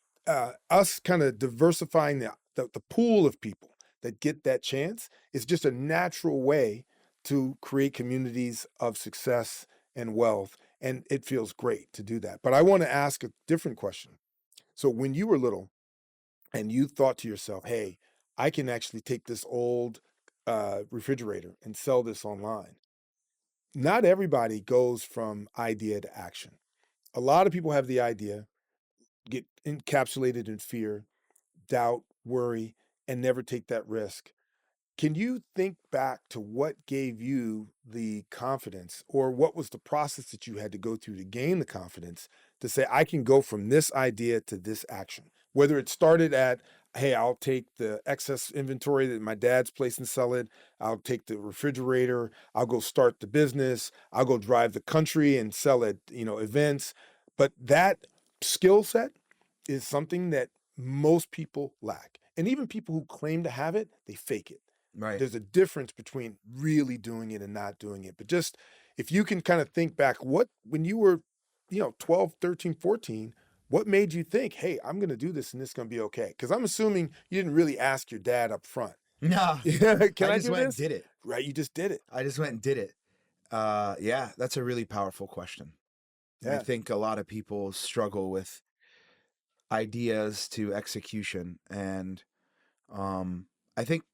us kind of diversifying the pool of people that get that chance is just a natural way to create communities of success and wealth. And it feels great to do that. But I want to ask a different question. So when you were little and you thought to yourself, hey, I can actually take this old refrigerator and sell this online. Not everybody goes from idea to action. A lot of people have the idea, get encapsulated in fear, doubt, worry, and never take that risk. Can you think back to what gave you the confidence, or what was the process that you had to go through to gain the confidence to say, I can go from this idea to this action? Whether it started at, hey, I'll take the excess inventory that my dad's place and sell it. I'll take the refrigerator. I'll go start the business. I'll go drive the country and sell at, events. But that skill set is something that most people lack. And even people who claim to have it, they fake it. Right. There's a difference between really doing it and not doing it. But just if you can kind of think back, when you were, 12, 13, 14, what made you think, hey, I'm going to do this and this is going to be okay? Because I'm assuming you didn't really ask your dad up front. No. Can I just do went this? and did it. Right. You just did it. I just went and did it. Yeah, that's a really powerful question. I Yeah. think a lot of people struggle with ideas to execution. And I think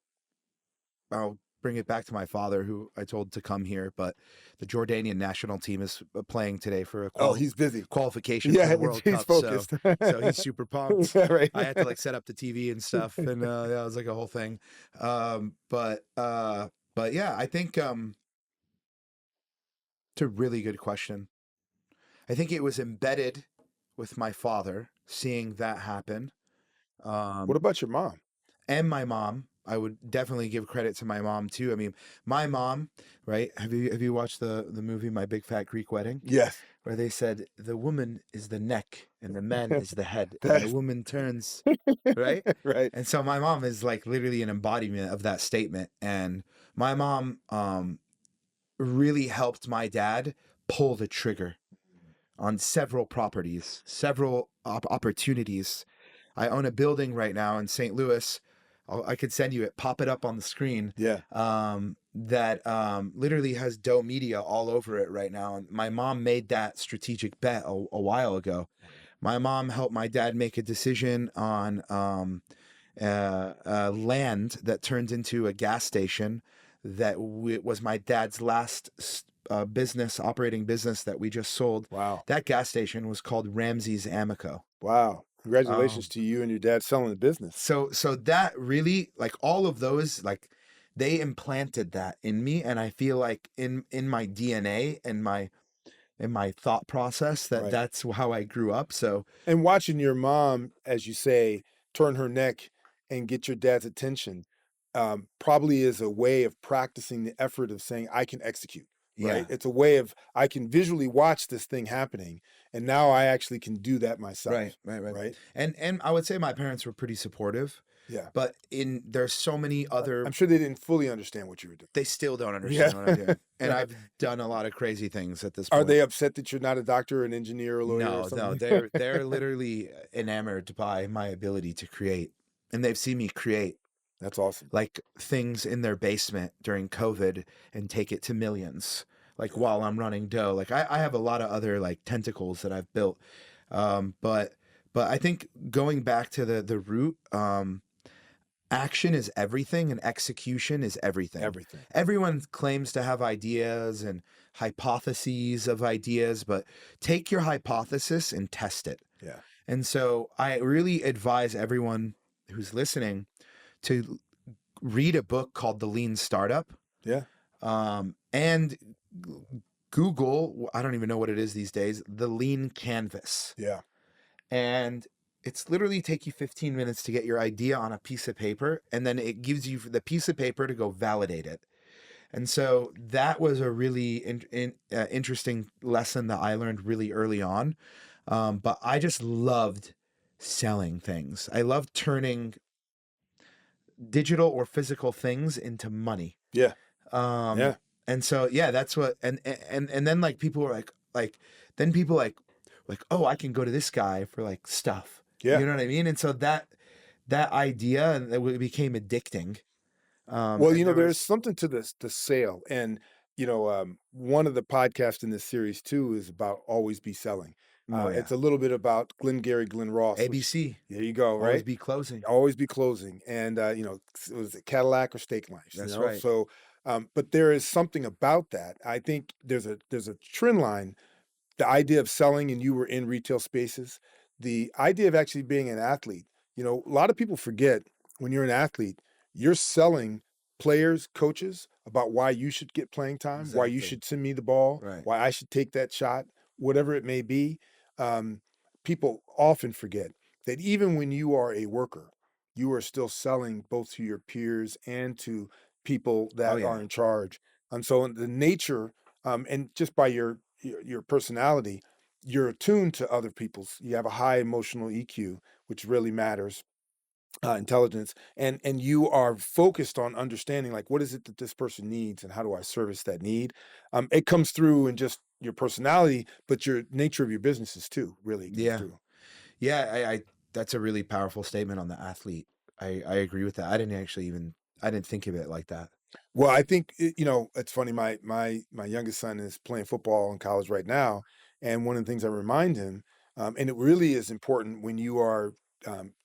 I'll bring it back to my father, who I told to come here, but the Jordanian national team is playing today for a He's busy. qualification for Yeah, the World he's Cup. focused. So he's super pumped. Yeah, right. I had to like set up the TV and stuff, and that was like a whole thing. But yeah, I think it's a really good question. I think it was embedded with my father, seeing that happen. What about your mom? And my mom. I would definitely give credit to my mom too. I mean, my mom, right? Have you watched the movie My Big Fat Greek Wedding? Yes. Where they said the woman is the neck and the man is the head, and That's- the woman turns, right? Right. And so my mom is like literally an embodiment of that statement. And my mom really helped my dad pull the trigger, on several properties, several opportunities. I own a building right now in St. Louis. I could send you it, pop it up on the screen. Yeah. That literally has Doe Media all over it right now. And my mom made that strategic bet a while ago. My mom helped my dad make a decision on land that turned into a gas station that was my dad's last operating business that we just sold. Wow. That gas station was called Ramzey's Amico. Wow. Congratulations to you and your dad selling the business. So that really, like, all of those, like, they implanted that in me, and I feel like in my DNA and my thought process that Right. that's how I grew up. So And watching your mom, as you say, turn her neck and get your dad's attention, probably is a way of practicing the effort of saying, I can execute, right? Yeah. It's a way of, I can visually watch this thing happening, and now I actually can do that myself. Right. And I would say my parents were pretty supportive. Yeah. But there's so many other. I'm sure they didn't fully understand what you were doing. They still don't understand what I'm doing, and Yeah. I've done a lot of crazy things at this point. Are they upset that you're not a doctor or an engineer or a lawyer or No, something? they're literally enamored by my ability to create, and they've seen me create That's awesome. like things in their basement during COVID and take it to millions. Like while I'm running Doe, like I have a lot of other like tentacles that I've built, but I think going back to the root. Action is everything and execution is everything. Everything. Everyone claims to have ideas and hypotheses of ideas, but take your hypothesis and test it. Yeah. And so I really advise everyone who's listening to read a book called The Lean Startup. Yeah. And Google, I don't even know what it is these days, the Lean Canvas. Yeah. And it's literally take you 15 minutes to get your idea on a piece of paper, and then it gives you the piece of paper to go validate it. And so that was a really interesting lesson that I learned really early on. But I just loved selling things. I loved turning digital or physical things into money. Yeah. Yeah. And so, yeah, that's what, and then like people were like, then people like, oh, I can go to this guy for like stuff. Yeah. You know what I mean? And so that idea, and it became addicting. Well, you know, there's something to the sale. And, you know, one of the podcasts in this series too is about always be selling. It's a little bit about Glenn Ross. ABC. There you go, right? Always be closing. Always be closing. And, you know, was it Cadillac or steak knives? That's you know? right. So, but there is something about that. I think there's a trend line. The idea of selling, and you were in retail spaces, the idea of actually being an athlete. You know, a lot of people forget when you're an athlete, you're selling players, coaches about why you should get playing time, why you Exactly. should send me the ball, Right. why I should take that shot, whatever it may be. People often forget that even when you are a worker, you are still selling both to your peers and to people that are in charge. And so the nature, and just by your personality, you're attuned to other people's. You have a high emotional EQ, which really matters, intelligence, and you are focused on understanding like what is it that this person needs and how do I service that need. It comes through in just your personality, but your nature of your businesses too really comes through. Yeah, I that's a really powerful statement on the athlete. I agree with that. I didn't think of it like that. Well, I think you know, it's funny. My youngest son is playing football in college right now, and one of the things I remind him, and it really is important when you are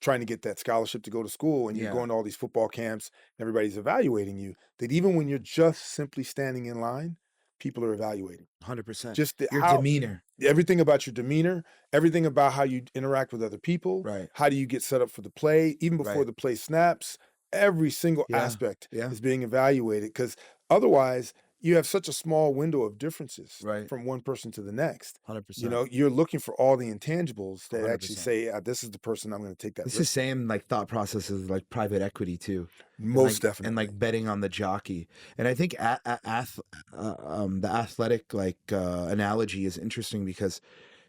trying to get that scholarship to go to school, and you're going to all these football camps, and everybody's evaluating you. That even when you're just simply standing in line, people are evaluating. 100%. Just your demeanor. Everything about your demeanor, everything about how you interact with other people. Right. How do you get set up for the play, even before the play snaps? Every single aspect is being evaluated, because otherwise you have such a small window of differences from one person to the next. 100%. You know, you're looking for all the intangibles that 100%. actually say, this is the person I'm going to take that It's risk. the same like thought process as like private equity too. Most definitely. And like betting on the jockey. And I think the athletic like analogy is interesting because,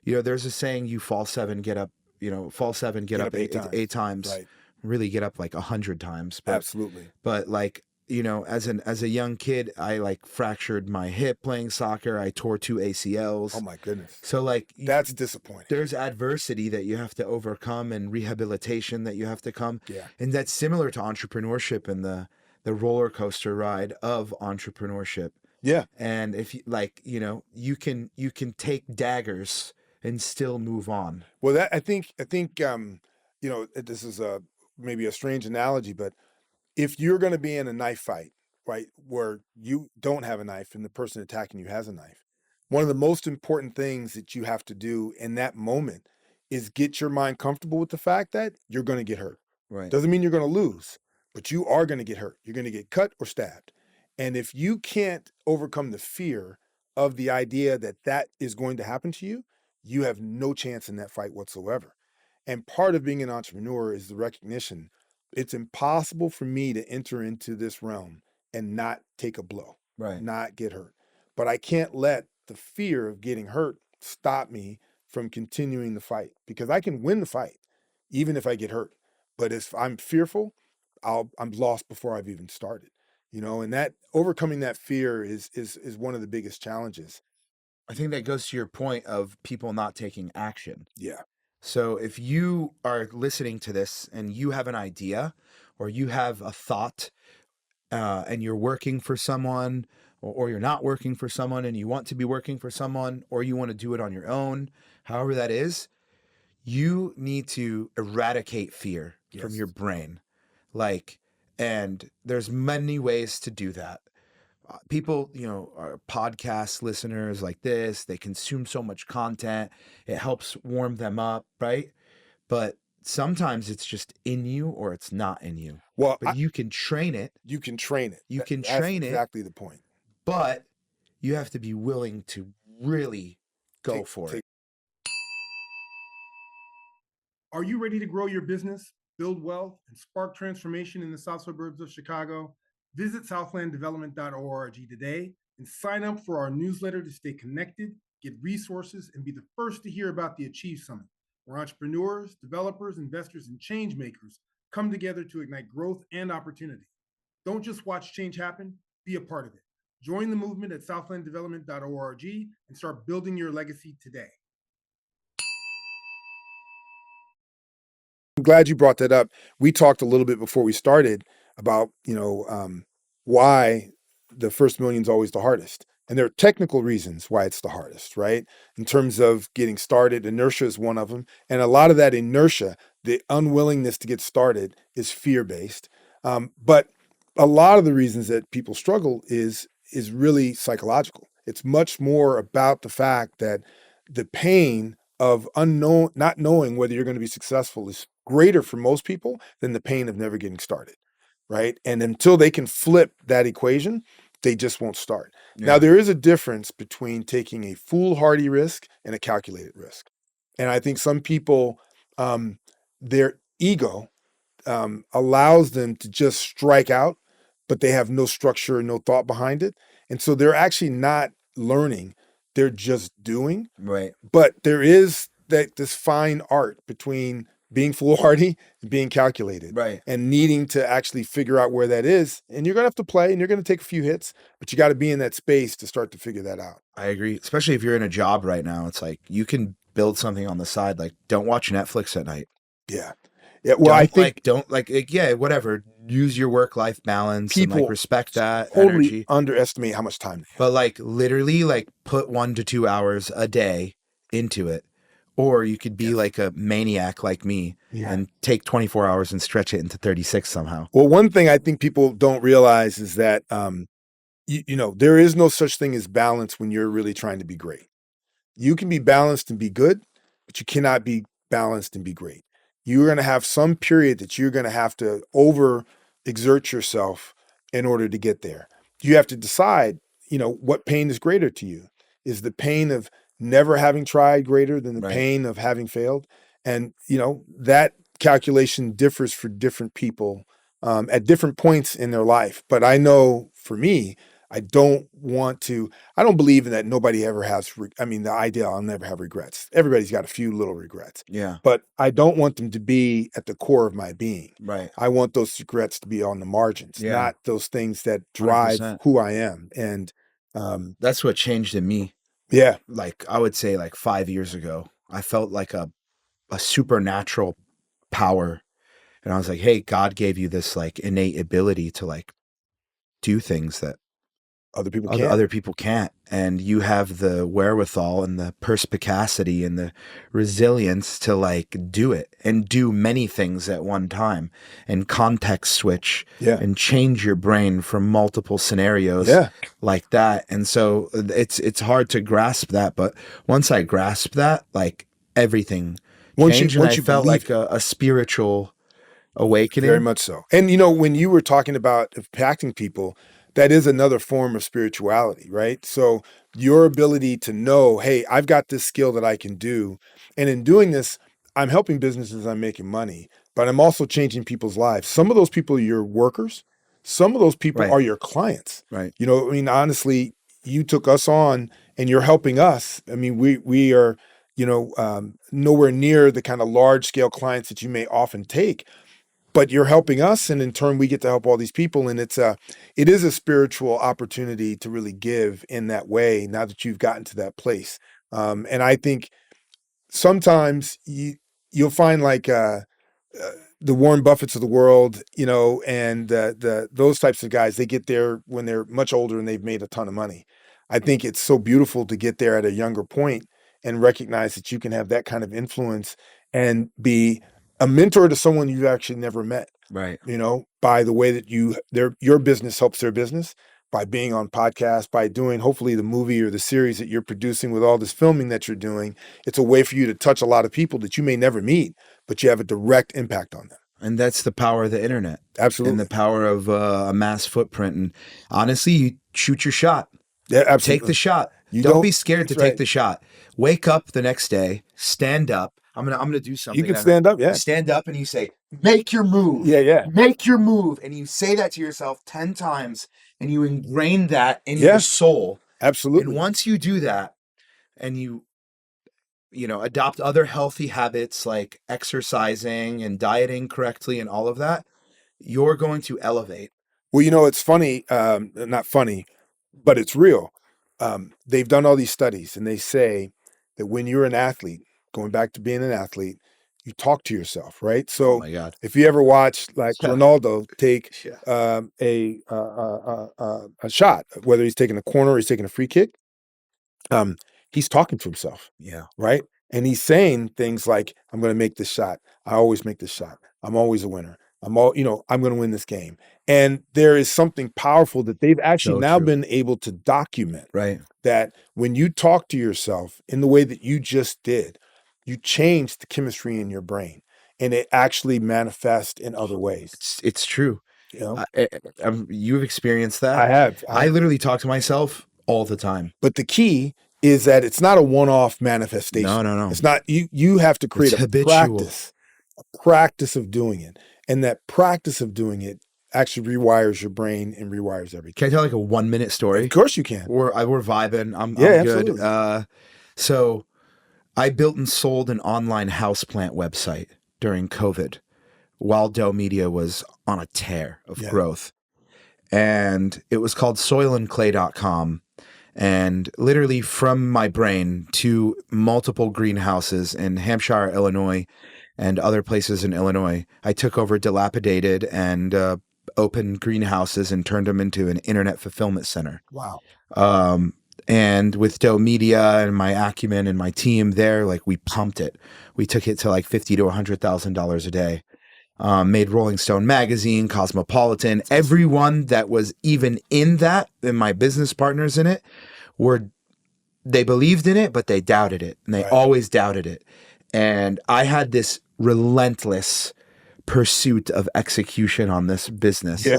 you know, there's a saying, you fall 7, get up, you know, fall 7, get up 8 times. Right. Really get up like 100 times. Absolutely. But like, you know, as a young kid, I like fractured my hip playing soccer. I tore 2 ACLs. Oh my goodness. So like That's disappointing. there's adversity that you have to overcome and rehabilitation that you have to come. Yeah. And that's similar to entrepreneurship and the roller coaster ride of entrepreneurship. Yeah. And if you like, you know, you can take daggers and still move on. Well, that I think you know, this is maybe a strange analogy, but if you're going to be in a knife fight, right, where you don't have a knife and the person attacking you has a knife, one of the most important things that you have to do in that moment is get your mind comfortable with the fact that you're going to get hurt. Right. Doesn't mean you're going to lose, but you are going to get hurt. You're going to get cut or stabbed. And if you can't overcome the fear of the idea that that is going to happen to you, you have no chance in that fight whatsoever. And part of being an entrepreneur is the recognition it's impossible for me to enter into this realm and not take a blow, Right. not get hurt. But I can't let the fear of getting hurt stop me from continuing the fight because I can win the fight even if I get hurt. But if I'm fearful, I'm lost before I've even started. You know, and that overcoming that fear is one of the biggest challenges. I think that goes to your point of people not taking action. Yeah. So if you are listening to this and you have an idea or you have a thought and you're working for someone or you're not working for someone and you want to be working for someone or you want to do it on your own, however that is, you need to eradicate fear from Yes. your brain. Like, and there's many ways to do that. People, you know, are podcast listeners like this, they consume so much content. It helps warm them up, right? But sometimes it's just in you or it's not in you. Well, But you can train it. you can train it. You can That's train it. exactly the point. But you have to be willing to really go for it. Are you ready to grow your business, build wealth, and spark transformation in the South suburbs of Chicago? Visit southlanddevelopment.org today and sign up for our newsletter to stay connected, get resources, and be the first to hear about the Achieve Summit, where entrepreneurs, developers, investors, and change makers come together to ignite growth and opportunity. Don't just watch change happen, be a part of it. Join the movement at southlanddevelopment.org and start building your legacy today. I'm glad you brought that up. We talked a little bit before we started about, why the first million is always the hardest. And there are technical reasons why it's the hardest, right? In terms of getting started, inertia is one of them. And a lot of that inertia, the unwillingness to get started, is fear-based. But a lot of the reasons that people struggle is really psychological. It's much more about the fact that the pain of not knowing whether you're going to be successful is greater for most people than the pain of never getting started, right? And until they can flip that equation, they just won't start. Yeah. Now, there is a difference between taking a foolhardy risk and a calculated risk. And I think some people, their ego allows them to just strike out, but they have no structure, no thought behind it. And so they're actually not learning, they're just doing. Right. But there is this fine art between being foolhardy and being calculated, Right. and needing to actually figure out where that is. And you're going to have to play and you're going to take a few hits, but you got to be in that space to start to figure that out. I agree. Especially if you're in a job right now, it's like you can build something on the side. Like, don't watch Netflix at night. Yeah. Yeah. Well, I think whatever. Use your work-life balance and people like respect that totally energy. underestimate how much time they have. But like literally like put 1 to 2 hours a day into it. Or you could be like a maniac like me and take 24 hours and stretch it into 36 somehow. Well, one thing I think people don't realize is that, there is no such thing as balance when you're really trying to be great. You can be balanced and be good, but you cannot be balanced and be great. You're going to have some period that you're going to have to over exert yourself in order to get there. You have to decide, what pain is greater to you. Is the pain of never having tried greater than the pain of having failed? And, that calculation differs for different people at different points in their life. But I know for me, I don't believe in that nobody ever has, the idea I'll never have regrets. Everybody's got a few little regrets, Yeah. but I don't want them to be at the core of my being. Right. I want those regrets to be on the margins, Yeah. not those things that drive 100%. who I am. And That's what changed in me. yeah, Like I would say like 5 years ago, I felt like a supernatural power. And I was like, hey, God gave you this like innate ability to like do things that other people other, can't. other people can't. And you have the wherewithal and the perspicacity and the resilience to like do it and do many things at one time and context switch Yeah. and change your brain from multiple scenarios Yeah. like that. And so it's hard to grasp that. But once I grasped that, like everything changed, and I felt like a spiritual awakening. Very much so. And when you were talking about impacting people, that is another form of spirituality, right? So your ability to know, hey, I've got this skill that I can do. And in doing this, I'm helping businesses, I'm making money, but I'm also changing people's lives. Some of those people are your workers. Some of those people Right. are your clients. Right. Honestly, you took us on and you're helping us. I mean, we are, nowhere near the kind of large scale clients that you may often take, but you're helping us, and in turn we get to help all these people. And it is a spiritual opportunity to really give in that way now that you've gotten to that place. And I think sometimes you'll find like the Warren Buffetts of the world, and those types of guys, they get there when they're much older and they've made a ton of money. I think it's so beautiful to get there at a younger point and recognize that you can have that kind of influence and be a mentor to someone you've actually never met. Right. By the way that your business helps their business, by being on podcasts, by doing hopefully the movie or the series that you're producing with all this filming that you're doing. It's a way for you to touch a lot of people that you may never meet, but you have a direct impact on them. And that's the power of the internet. Absolutely. And the power of a mass footprint. And honestly, you shoot your shot. Yeah, absolutely. Take the shot. You Don't be scared to that's take right. the shot. Wake up the next day, stand up. I'm gonna do something. You can stand up, yeah. You stand up and you say, make your move. Yeah. Make your move. And you say that to yourself 10 times and you ingrain that in your soul. Absolutely. And once you do that and you adopt other healthy habits like exercising and dieting correctly and all of that, you're going to elevate. Well, it's funny, not funny, but it's real. They've done all these studies and they say that when you're an athlete, going back to being an athlete, you talk to yourself, right? So Oh my God. if you ever watch like Ronaldo take Yeah. a shot, whether he's taking a corner or he's taking a free kick, he's talking to himself. Yeah. Right. And he's saying things like, I'm going to make this shot. I always make this shot. I'm always a winner. I'm going to win this game. And there is something powerful that they've actually now been able to document. Right. That when you talk to yourself in the way that you just did, you change the chemistry in your brain and it actually manifests in other ways. It's true. You've experienced that. I have. I literally talk to myself all the time. But the key is that it's not a one-off manifestation. No. It's not, you have to create a practice of doing it. And that practice of doing it actually rewires your brain and rewires everything. Can I tell like a 1-minute story? Of course you can. We're vibing. I'm absolutely. good. So I built and sold an online houseplant website during COVID while Doe Media was on a tear of growth. And it was called soilandclay.com. And literally from my brain to multiple greenhouses in Hampshire, Illinois, and other places in Illinois, I took over dilapidated and open greenhouses and turned them into an internet fulfillment center. Wow. And with Doe Media and my acumen and my team there, like we pumped it. We took it to like $50,000 to $100,000 a day. Made Rolling Stone magazine, Cosmopolitan, everyone that was even in that, and my business partners in it, they believed in it, but they doubted it. And they always doubted it. And I had this relentless pursuit of execution on this business. Yeah.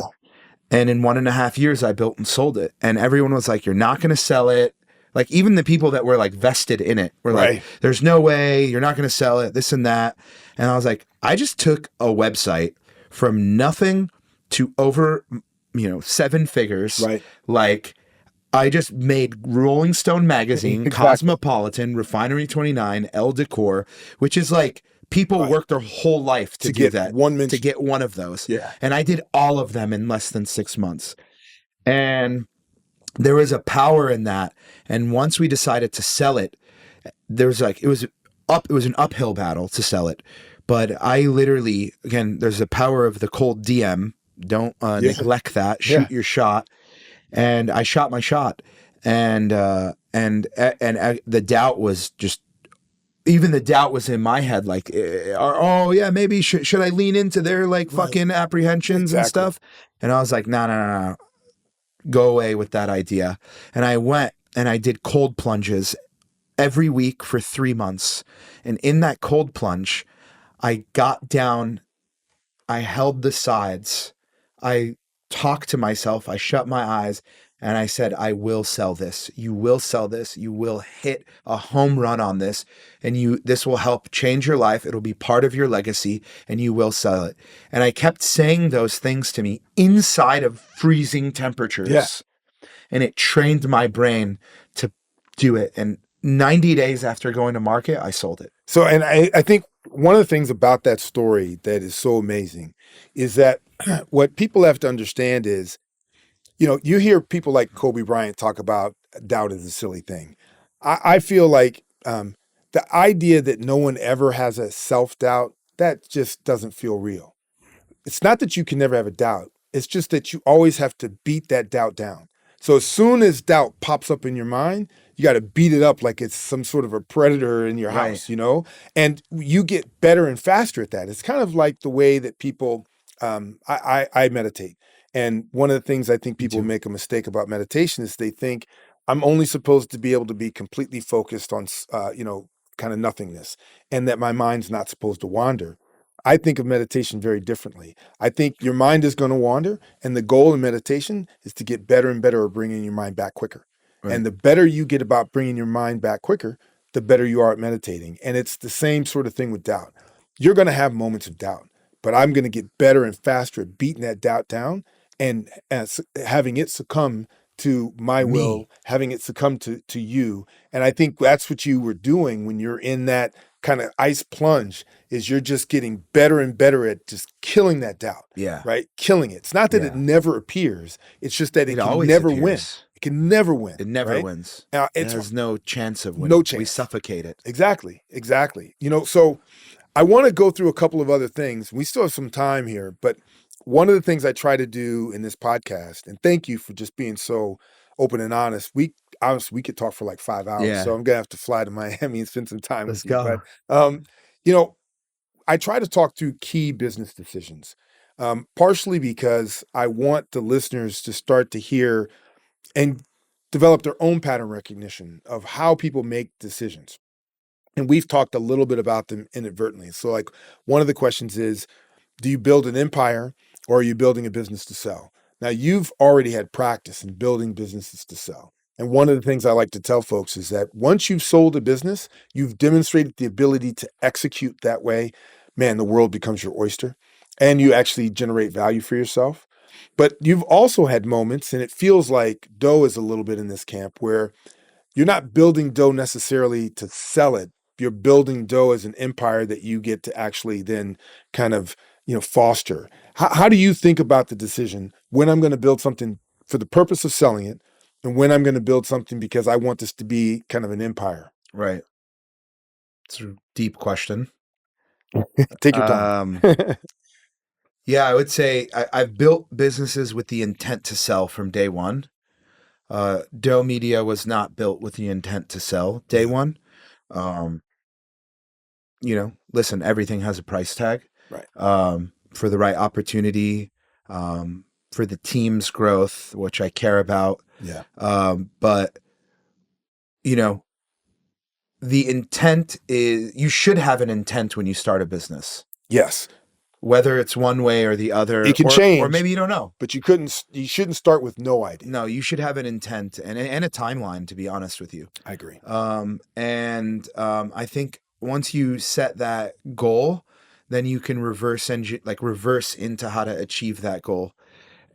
And in 1.5 years, I built and sold it. And everyone was like, you're not going to sell it. Like even the people that were like vested in it were like, there's no way, you're not going to sell it, this and that. And I was like, I just took a website from nothing to over, 7 figures. Right. Like I just made Rolling Stone magazine, Exactly. Cosmopolitan, Refinery 29, Elle Decor, which is like people Right. work their whole life to do get that, one to mention. get one of those. Yeah. And I did all of them in less than 6 months. And there was a power in that. And once we decided to sell it, there's like, it was an uphill battle to sell it. But I literally, again, there's the power of the cold DM. Don't neglect that. Shoot your shot. And I shot my shot. And the doubt was just, even the doubt was in my head, like, oh yeah, maybe should I lean into their like fucking apprehensions and stuff? And I was like, no, go away with that idea. And I went and I did cold plunges every week for 3 months. And in that cold plunge, I got down, I held the sides, I talked to myself, I shut my eyes, and I said, I will sell this. You will sell this. You will hit a home run on this, and this will help change your life. It'll be part of your legacy, and you will sell it. And I kept saying those things to me inside of freezing temperatures. Yeah. And it trained my brain to do it. And 90 days after going to market, I sold it. So, and I think one of the things about that story that is so amazing is that what people have to understand is, you hear people like Kobe Bryant talk about doubt is a silly thing. I feel like the idea that no one ever has a self-doubt, that just doesn't feel real. It's not that you can never have a doubt. It's just that you always have to beat that doubt down. So as soon as doubt pops up in your mind, you got to beat it up like it's some sort of a predator in your house, and you get better and faster at that. It's kind of like the way that people, I meditate. And one of the things I think people make a mistake about meditation is they think I'm only supposed to be able to be completely focused on, kind of nothingness, and that my mind's not supposed to wander. I think of meditation very differently. I think your mind is going to wander, and the goal in meditation is to get better and better at bringing your mind back quicker. Right. And the better you get about bringing your mind back quicker, the better you are at meditating. And it's the same sort of thing with doubt. You're going to have moments of doubt, but I'm going to get better and faster at beating that doubt down and having it succumb to my will, having it succumb to you. And I think that's what you were doing when you're in that kind of ice plunge, is you're just getting better and better at just killing that doubt. Yeah. Right? Killing it. It's not that it never appears. It's just that it can always never appears. win. It can never win. It never right? wins. It has no chance of winning. No chance. We suffocate it. Exactly. So I want to go through a couple of other things. We still have some time here, but one of the things I try to do in this podcast, and thank you for just being so open and honest. We could talk for like 5 hours, so I'm gonna have to fly to Miami and spend some time Let's with you. go. But I try to talk through key business decisions, partially because I want the listeners to start to hear and develop their own pattern recognition of how people make decisions. And we've talked a little bit about them inadvertently. So, like, one of the questions is, do you build an empire or are you building a business to sell? Now, you've already had practice in building businesses to sell. And one of the things I like to tell folks is that once you've sold a business, you've demonstrated the ability to execute that way. Man, the world becomes your oyster, and you actually generate value for yourself. But you've also had moments, and it feels like Doe is a little bit in this camp, where you're not building Doe necessarily to sell it. You're building Doe as an empire that you get to actually then kind of, foster. How do you think about the decision when I'm going to build something for the purpose of selling it, and when I'm going to build something because I want this to be kind of an empire? Right. It's a deep question. Take your time. Yeah, I would say I've built businesses with the intent to sell from day one. Doe Media was not built with the intent to sell day one. Listen, everything has a price tag. Right. For the right opportunity, for the team's growth, which I care about. Yeah. But the intent is, you should have an intent when you start a business. Yes. Whether it's one way or the other, it can change, or maybe you don't know. But you shouldn't start with no idea. No, you should have an intent and a timeline, to be honest with you. I agree. I think once you set that goal, then you can reverse into how to achieve that goal.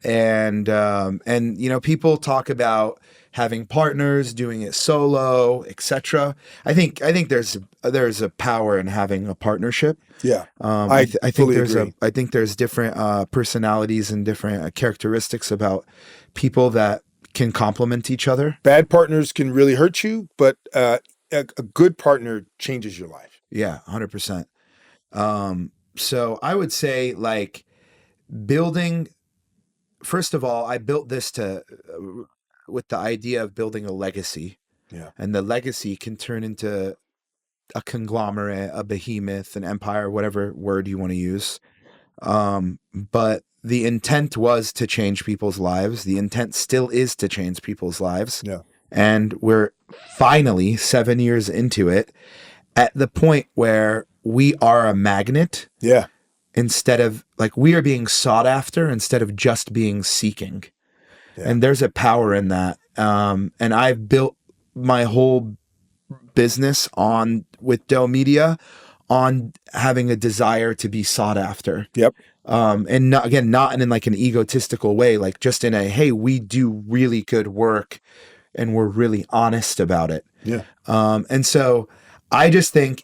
and people talk about having partners, doing it solo, etc. I think there's a power in having a partnership. Yeah, I think fully there's agree. I think there's different personalities and different characteristics about people that can complement each other. Bad partners can really hurt you, but a good partner changes your life. Yeah, 100%. So I would say like building. First of all, I built this with the idea of building a legacy, Yeah. and the legacy can turn into a conglomerate, a behemoth, an empire, whatever word you want to use. But the intent was to change people's lives. The intent still is to change people's lives. Yeah. And we're finally 7 years into it at the point where we are a magnet Yeah. instead of like we are being sought after instead of just being seeking. Yeah. And there's a power in that. And I've built my whole business with Doe Media on having a desire to be sought after. Yep. And not in like an egotistical way, like just in a, hey, we do really good work and we're really honest about it. Yeah. And so I just think,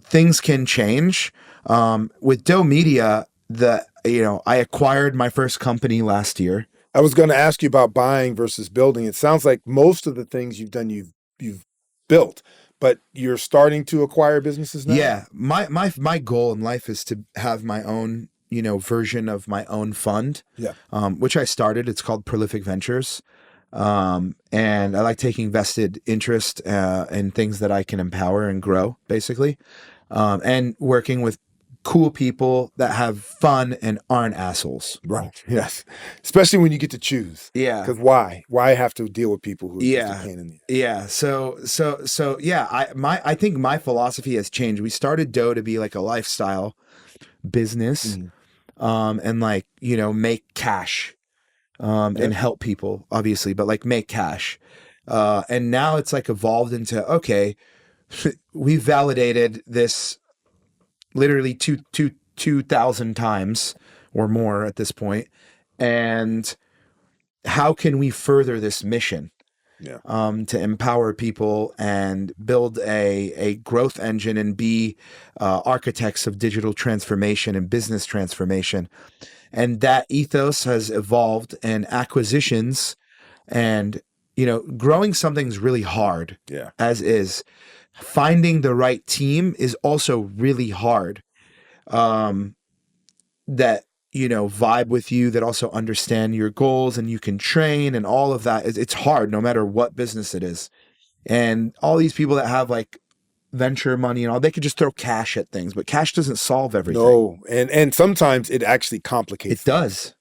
things can change. With Doe Media, I acquired my first company last year. I was going to ask you about buying versus building. It sounds like most of the things you've done, you've built, but you're starting to acquire businesses now. Yeah, my goal in life is to have my own, version of my own fund. Yeah. Which I started. It's called Prolific Ventures, and I like taking vested interest in things that I can empower and grow, basically, and working with cool people that have fun and aren't assholes. Right. Yes. Especially when you get to choose. Yeah. Because why? Why have to deal with people who are just a pain in the ass? Yeah. So yeah, I think my philosophy has changed. We started Doe to be like a lifestyle business, and like, make cash, and help people, obviously, but like make cash. And now it's like evolved into, okay, we validated this literally 2,000 times or more at this point. And how can we further this mission? Yeah. To empower people and build a growth engine and be architects of digital transformation and business transformation. And that ethos has evolved, and acquisitions and, growing something's really hard. Yeah. As is. Finding the right team is also really hard. That, vibe with you, that also understand your goals and you can train, and all of that. It's hard no matter what business it is. And all these people that have like venture money and all, they could just throw cash at things, but cash doesn't solve everything. No. And sometimes it actually complicates. It does.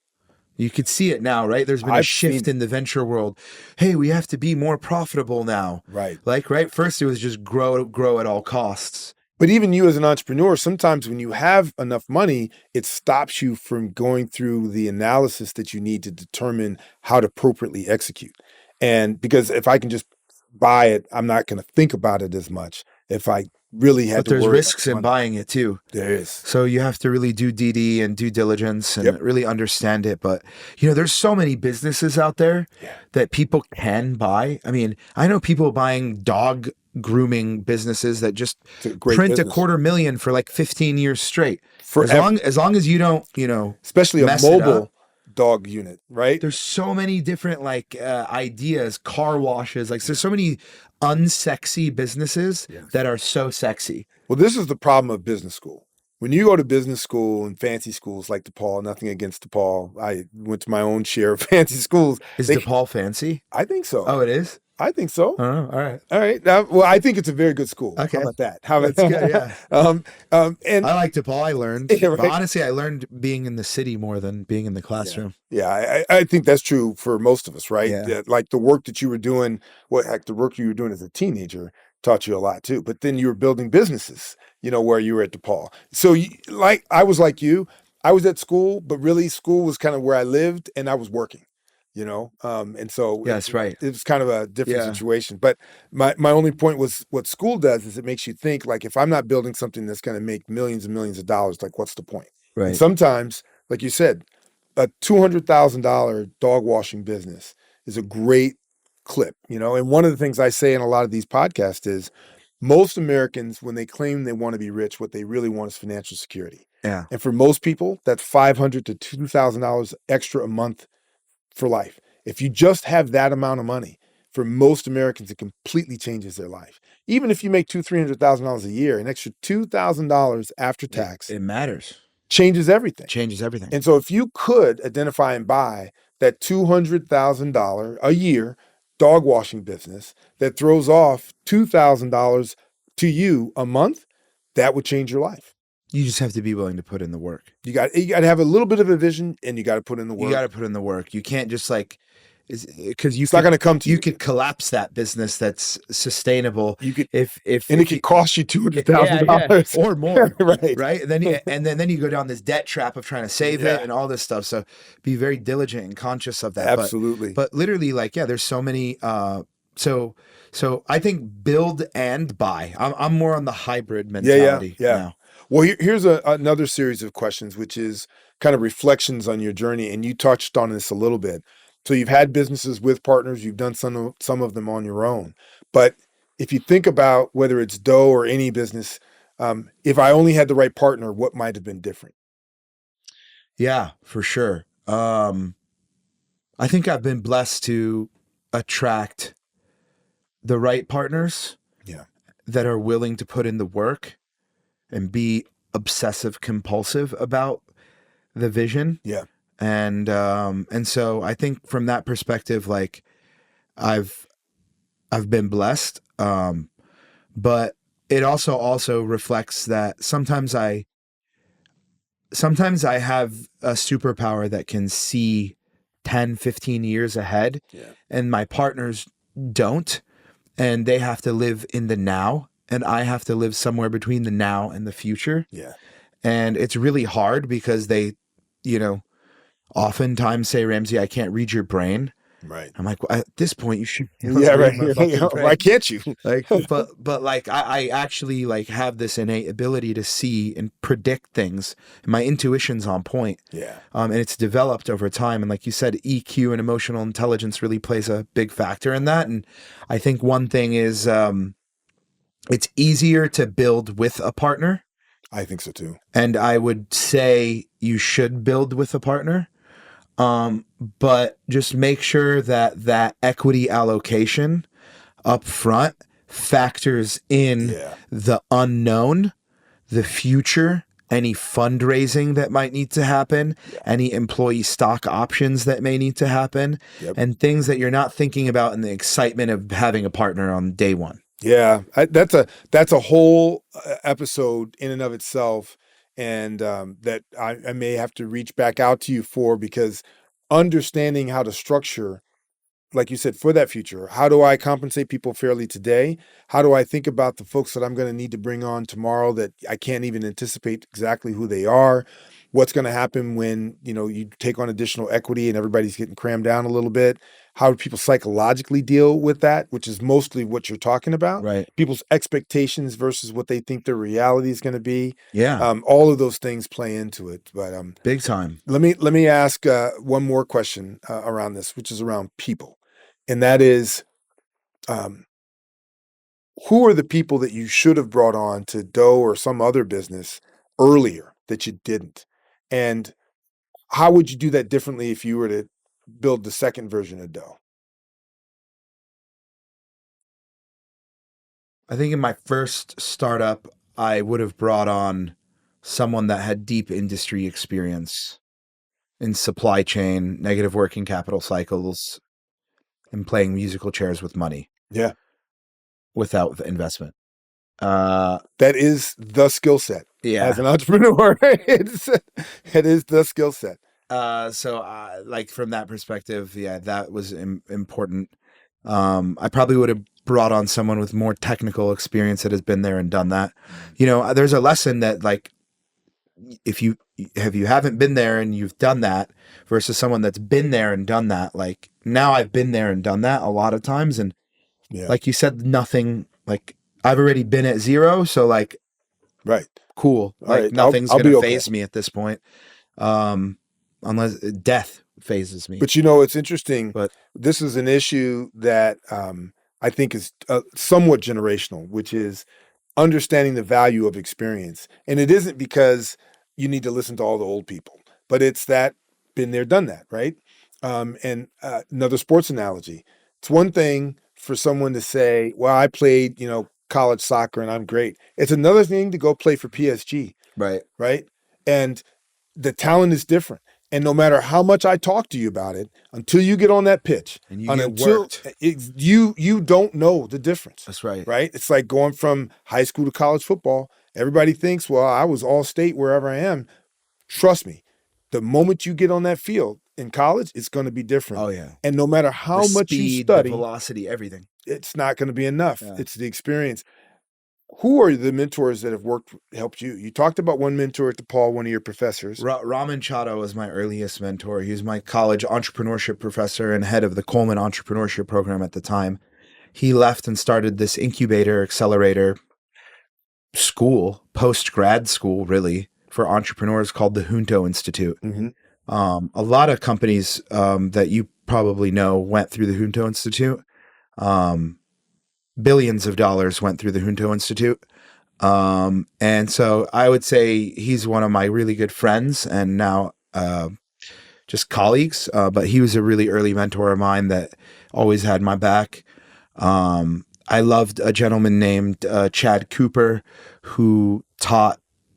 You could see it now, right? There's been a shift in the venture world. Hey, we have to be more profitable now. Right. Like, right? First it was just grow at all costs. But even you as an entrepreneur, sometimes when you have enough money, it stops you from going through the analysis that you need to determine how to appropriately execute. And because if I can just buy it, I'm not going to think about it as much. If I really had to worry. But there's risks in buying it too. There is. So you have to really do DD and due diligence and really understand it. But, there's so many businesses out there that people can buy. I mean, I know people buying dog grooming businesses that just print business. $250,000 for like 15 years straight. Forever. As long as you don't, especially a mobile dog unit, right? There's so many different like ideas, car washes. Like there's so many unsexy businesses that are so sexy. Well, this is the problem of business school. When you go to business school and fancy schools like DePaul, nothing against DePaul. I went to my own share of fancy schools. Is DePaul fancy? I think so. Oh, it is? I think so. Oh, all right. All right. Now, well, I think it's a very good school. Okay. How about that? That's good, yeah. And I like DePaul. I learned. Yeah, right. But honestly, I learned being in the city more than being in the classroom. Yeah, I think that's true for most of us, right? Yeah. Like the work that you were doing, the work you were doing as a teenager taught you a lot too. But then you were building businesses, where you were at DePaul. So I was like you, I was at school, but really school was kind of where I lived and I was working. And so that's right. It was kind of a different situation. But my only point was what school does is it makes you think like, if I'm not building something that's going to make millions and millions of dollars, like what's the point? Right. And sometimes, like you said, a $200,000 dog washing business is a great clip, you know. And one of the things I say in a lot of these podcasts is most Americans, when they claim they want to be rich, what they really want is financial security. Yeah. And for most people, that's $500 to $2,000 extra a month for life. If you just have that amount of money, for most Americans, it completely changes their life. Even if you make $200,000-$300,000 a year, an extra $2,000 after tax It matters. changes everything. Changes everything. And so if you could identify and buy that $200,000 a year dog washing business that throws off $2,000 to you a month, that would change your life. You just have to be willing to put in the work. You got to have a little bit of a vision, and you got to put in the work. You got to put in the work. You can't just like, because It's not going to come to you. You could collapse that business that's sustainable. You could, if and it could cost you $200,000 or more, right? Right, and then you go down this debt trap of trying to save it and all this stuff. So be very diligent and conscious of that. Absolutely. But literally, like, yeah, there's so many. So I think build and buy. I'm more on the hybrid mentality now. Well, here's another series of questions, which is kind of reflections on your journey, and you touched on this a little bit. So you've had businesses with partners, you've done some of them on your own. But if you think about whether it's Doe or any business, if I only had the right partner, what might have been different? Yeah, for sure. I think I've been blessed to attract the right partners that are willing to put in the work and be obsessive compulsive about the vision. Yeah. And so I think from that perspective, like I've been blessed. But it also reflects that sometimes I have a superpower that can see 10, 15 years ahead, and my partners don't, and they have to live in the now, and I have to live somewhere between the now and the future. Yeah. And it's really hard because they, oftentimes say, Ramsey, I can't read your brain. Right. I'm like, well, at this point, you should. Right. Why can't you? Like, but like, I actually like have this innate ability to see and predict things. My intuition's on point. Yeah. And it's developed over time. And like you said, EQ and emotional intelligence really plays a big factor in that. And I think one thing is, it's easier to build with a partner. I think so too. And I would say you should build with a partner. But just make sure that equity allocation up front factors in the unknown, the future, any fundraising that might need to happen, any employee stock options that may need to happen, and things that you're not thinking about in the excitement of having a partner on day one. Yeah, that's a whole episode in and of itself. And that I may have to reach back out to you for, because understanding how to structure, like you said, for that future, how do I compensate people fairly today? How do I think about the folks that I'm going to need to bring on tomorrow that I can't even anticipate exactly who they are? What's going to happen when, you take on additional equity and everybody's getting crammed down a little bit? How do people psychologically deal with that, which is mostly what you're talking about? Right. People's expectations versus what they think their reality is going to be. Yeah. All of those things play into it. But big time. Let me ask one more question around this, which is around people. And that is, who are the people that you should have brought on to Doe or some other business earlier that you didn't? And how would you do that differently if you were to build the second version of Doe? I think in my first startup, I would have brought on someone that had deep industry experience in supply chain, negative working capital cycles, and playing musical chairs with money. Yeah. Without the investment. That is the skill set. Yeah. As an entrepreneur, it is the skill set. So like from that perspective, that was important. I probably would have brought on someone with more technical experience that has been there and done that. There's a lesson that, like, if you haven't been there and you've done that versus someone that's been there and done that, like, now I've been there and done that a lot of times. And like you said, nothing, like, I've already been at zero. So, like, right. Cool. All like right. nothing's I'll going to be okay. phase me at this point. unless death phases me. But you know, it's interesting. But This is an issue that I think is somewhat generational, which is understanding the value of experience. And it isn't because you need to listen to all the old people, but it's that been there, done that, right? And another sports analogy. It's one thing for someone to say, well, I played, college soccer and I'm great. It's another thing to go play for PSG, right. right? And the talent is different. And no matter how much I talk to you about it, until you get on that pitch, And you get until worked. you don't know the difference. That's right. Right? It's like going from high school to college football. Everybody thinks, well, I was all state wherever I am. Trust me, the moment you get on that field in college, it's going to be different. Oh yeah. And no matter how The much speed, you study, the velocity, everything. it's not going to be enough. Yeah. It's the experience. Who are the mentors that have helped you? You talked about one mentor at DePaul, one of your professors. Raman Chadha was my earliest mentor. He was my college entrepreneurship professor and head of the Coleman Entrepreneurship Program at the time. He left and started this incubator, accelerator school, post-grad school, really, for entrepreneurs called the Junto Institute. Mm-hmm. A lot of companies that you probably know went through the Junto Institute. Billions of dollars went through the Junto Institute. And so I would say he's one of my really good friends and now just colleagues. But he was a really early mentor of mine that always had my back. I loved a gentleman named Chad Cooper, who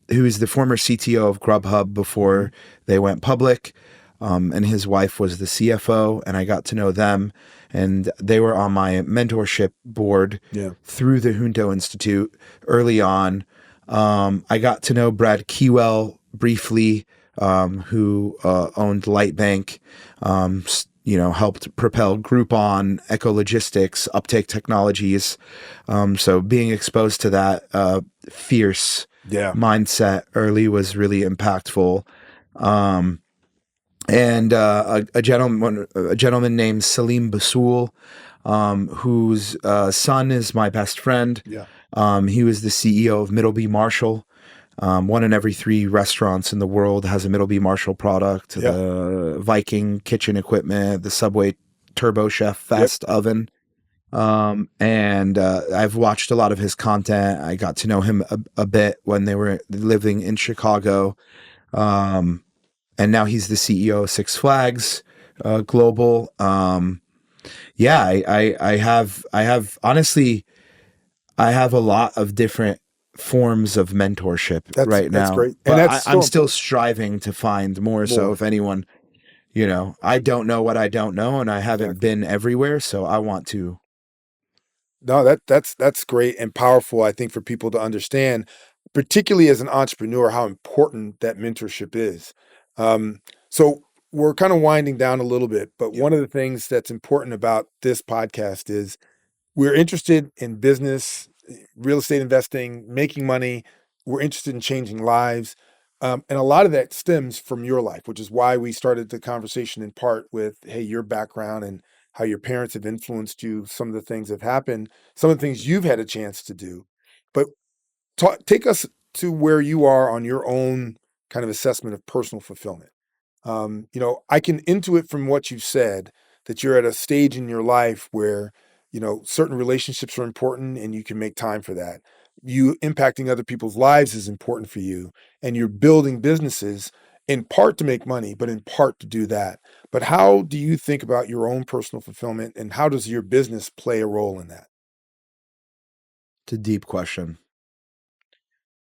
is the former CTO of Grubhub before they went public. And his wife was the CFO, and I got to know them. And they were on my mentorship board through the Junto Institute early on. I got to know Brad Keywell briefly, who owned Lightbank, helped propel Groupon, Ecologistics, Uptake Technologies. So being exposed to that fierce mindset early was really impactful. And a gentleman named Salim Basul, whose son is my best friend. Yeah. He was the CEO of Middleby Marshall. 1 in every 3 restaurants in the world has a Middleby Marshall product. Yep. The Viking kitchen equipment, the Subway Turbo Chef fast oven. And I've watched a lot of his content. I got to know him a bit when they were living in Chicago. And now he's the CEO of Six Flags Global. I have honestly, I have a lot of different forms of mentorship right now. That's great. But And that's I'm still striving to find more. So if anyone, I don't know what I don't know, and I haven't been everywhere, so I want to. No, that's great and powerful, I think, for people to understand, particularly as an entrepreneur, how important that mentorship is. So we're kind of winding down a little bit, but one of the things that's important about this podcast is we're interested in business, real estate investing, making money. We're interested in changing lives. And a lot of that stems from your life, which is why we started the conversation in part with, hey, your background and how your parents have influenced you, some of the things that have happened, some of the things you've had a chance to do. But take us to where you are on your own kind of assessment of personal fulfillment. I can intuit from what you've said that you're at a stage in your life where, certain relationships are important and you can make time for that. You impacting other people's lives is important for you, and you're building businesses in part to make money, but in part to do that. But how do you think about your own personal fulfillment, and how does your business play a role in that? It's a deep question.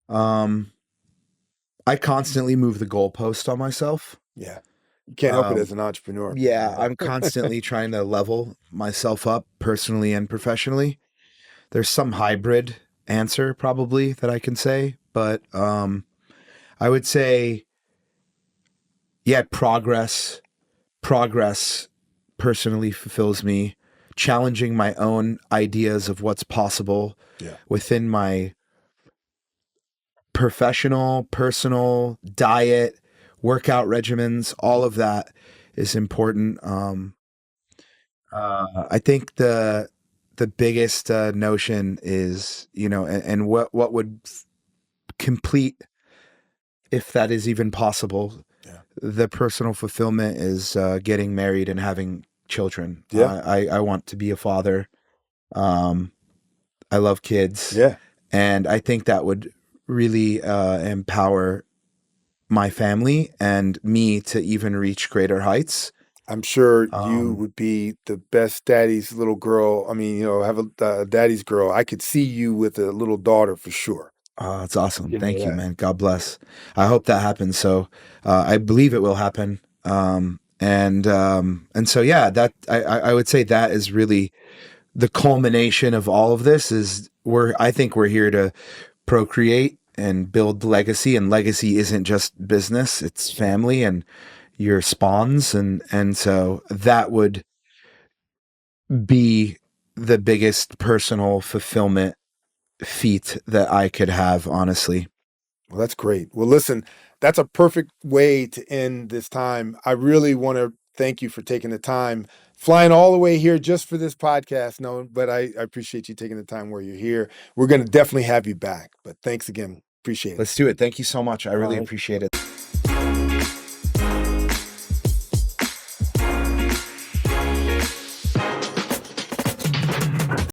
I constantly move the goalpost on myself. Yeah. You can't help it as an entrepreneur. Yeah, I'm constantly trying to level myself up personally and professionally. There's some hybrid answer probably that I can say, but I would say, progress personally fulfills me. Challenging my own ideas of what's possible within my professional, personal, diet, workout regimens, all of that is important. I think the biggest notion is, and what would complete, if that is even possible, the personal fulfillment is getting married and having children. Yeah. I want to be a father. I love kids. Yeah. And I think that would really empower my family and me to even reach greater heights. I'm sure you Um, would be the best daddy's little girl. I mean, have a daddy's girl. I could see you with a little daughter for sure. It's awesome. You know Thank you, that. man. God bless. I hope that happens. So I believe it will happen. And so yeah, that I would say that is really the culmination of all of this. Is I think we're here to procreate and build legacy, and legacy isn't just business, it's family and your spawns, and so that would be the biggest personal fulfillment feat that I could have, honestly. Well, that's great. Well, listen, that's a perfect way to end this time. I really want to thank you for taking the time, flying all the way here just for this podcast. No, but I appreciate you taking the time where you're here. We're going to definitely have you back. But thanks again. Appreciate it. Let's do it. Thank you so much. I really right. appreciate it.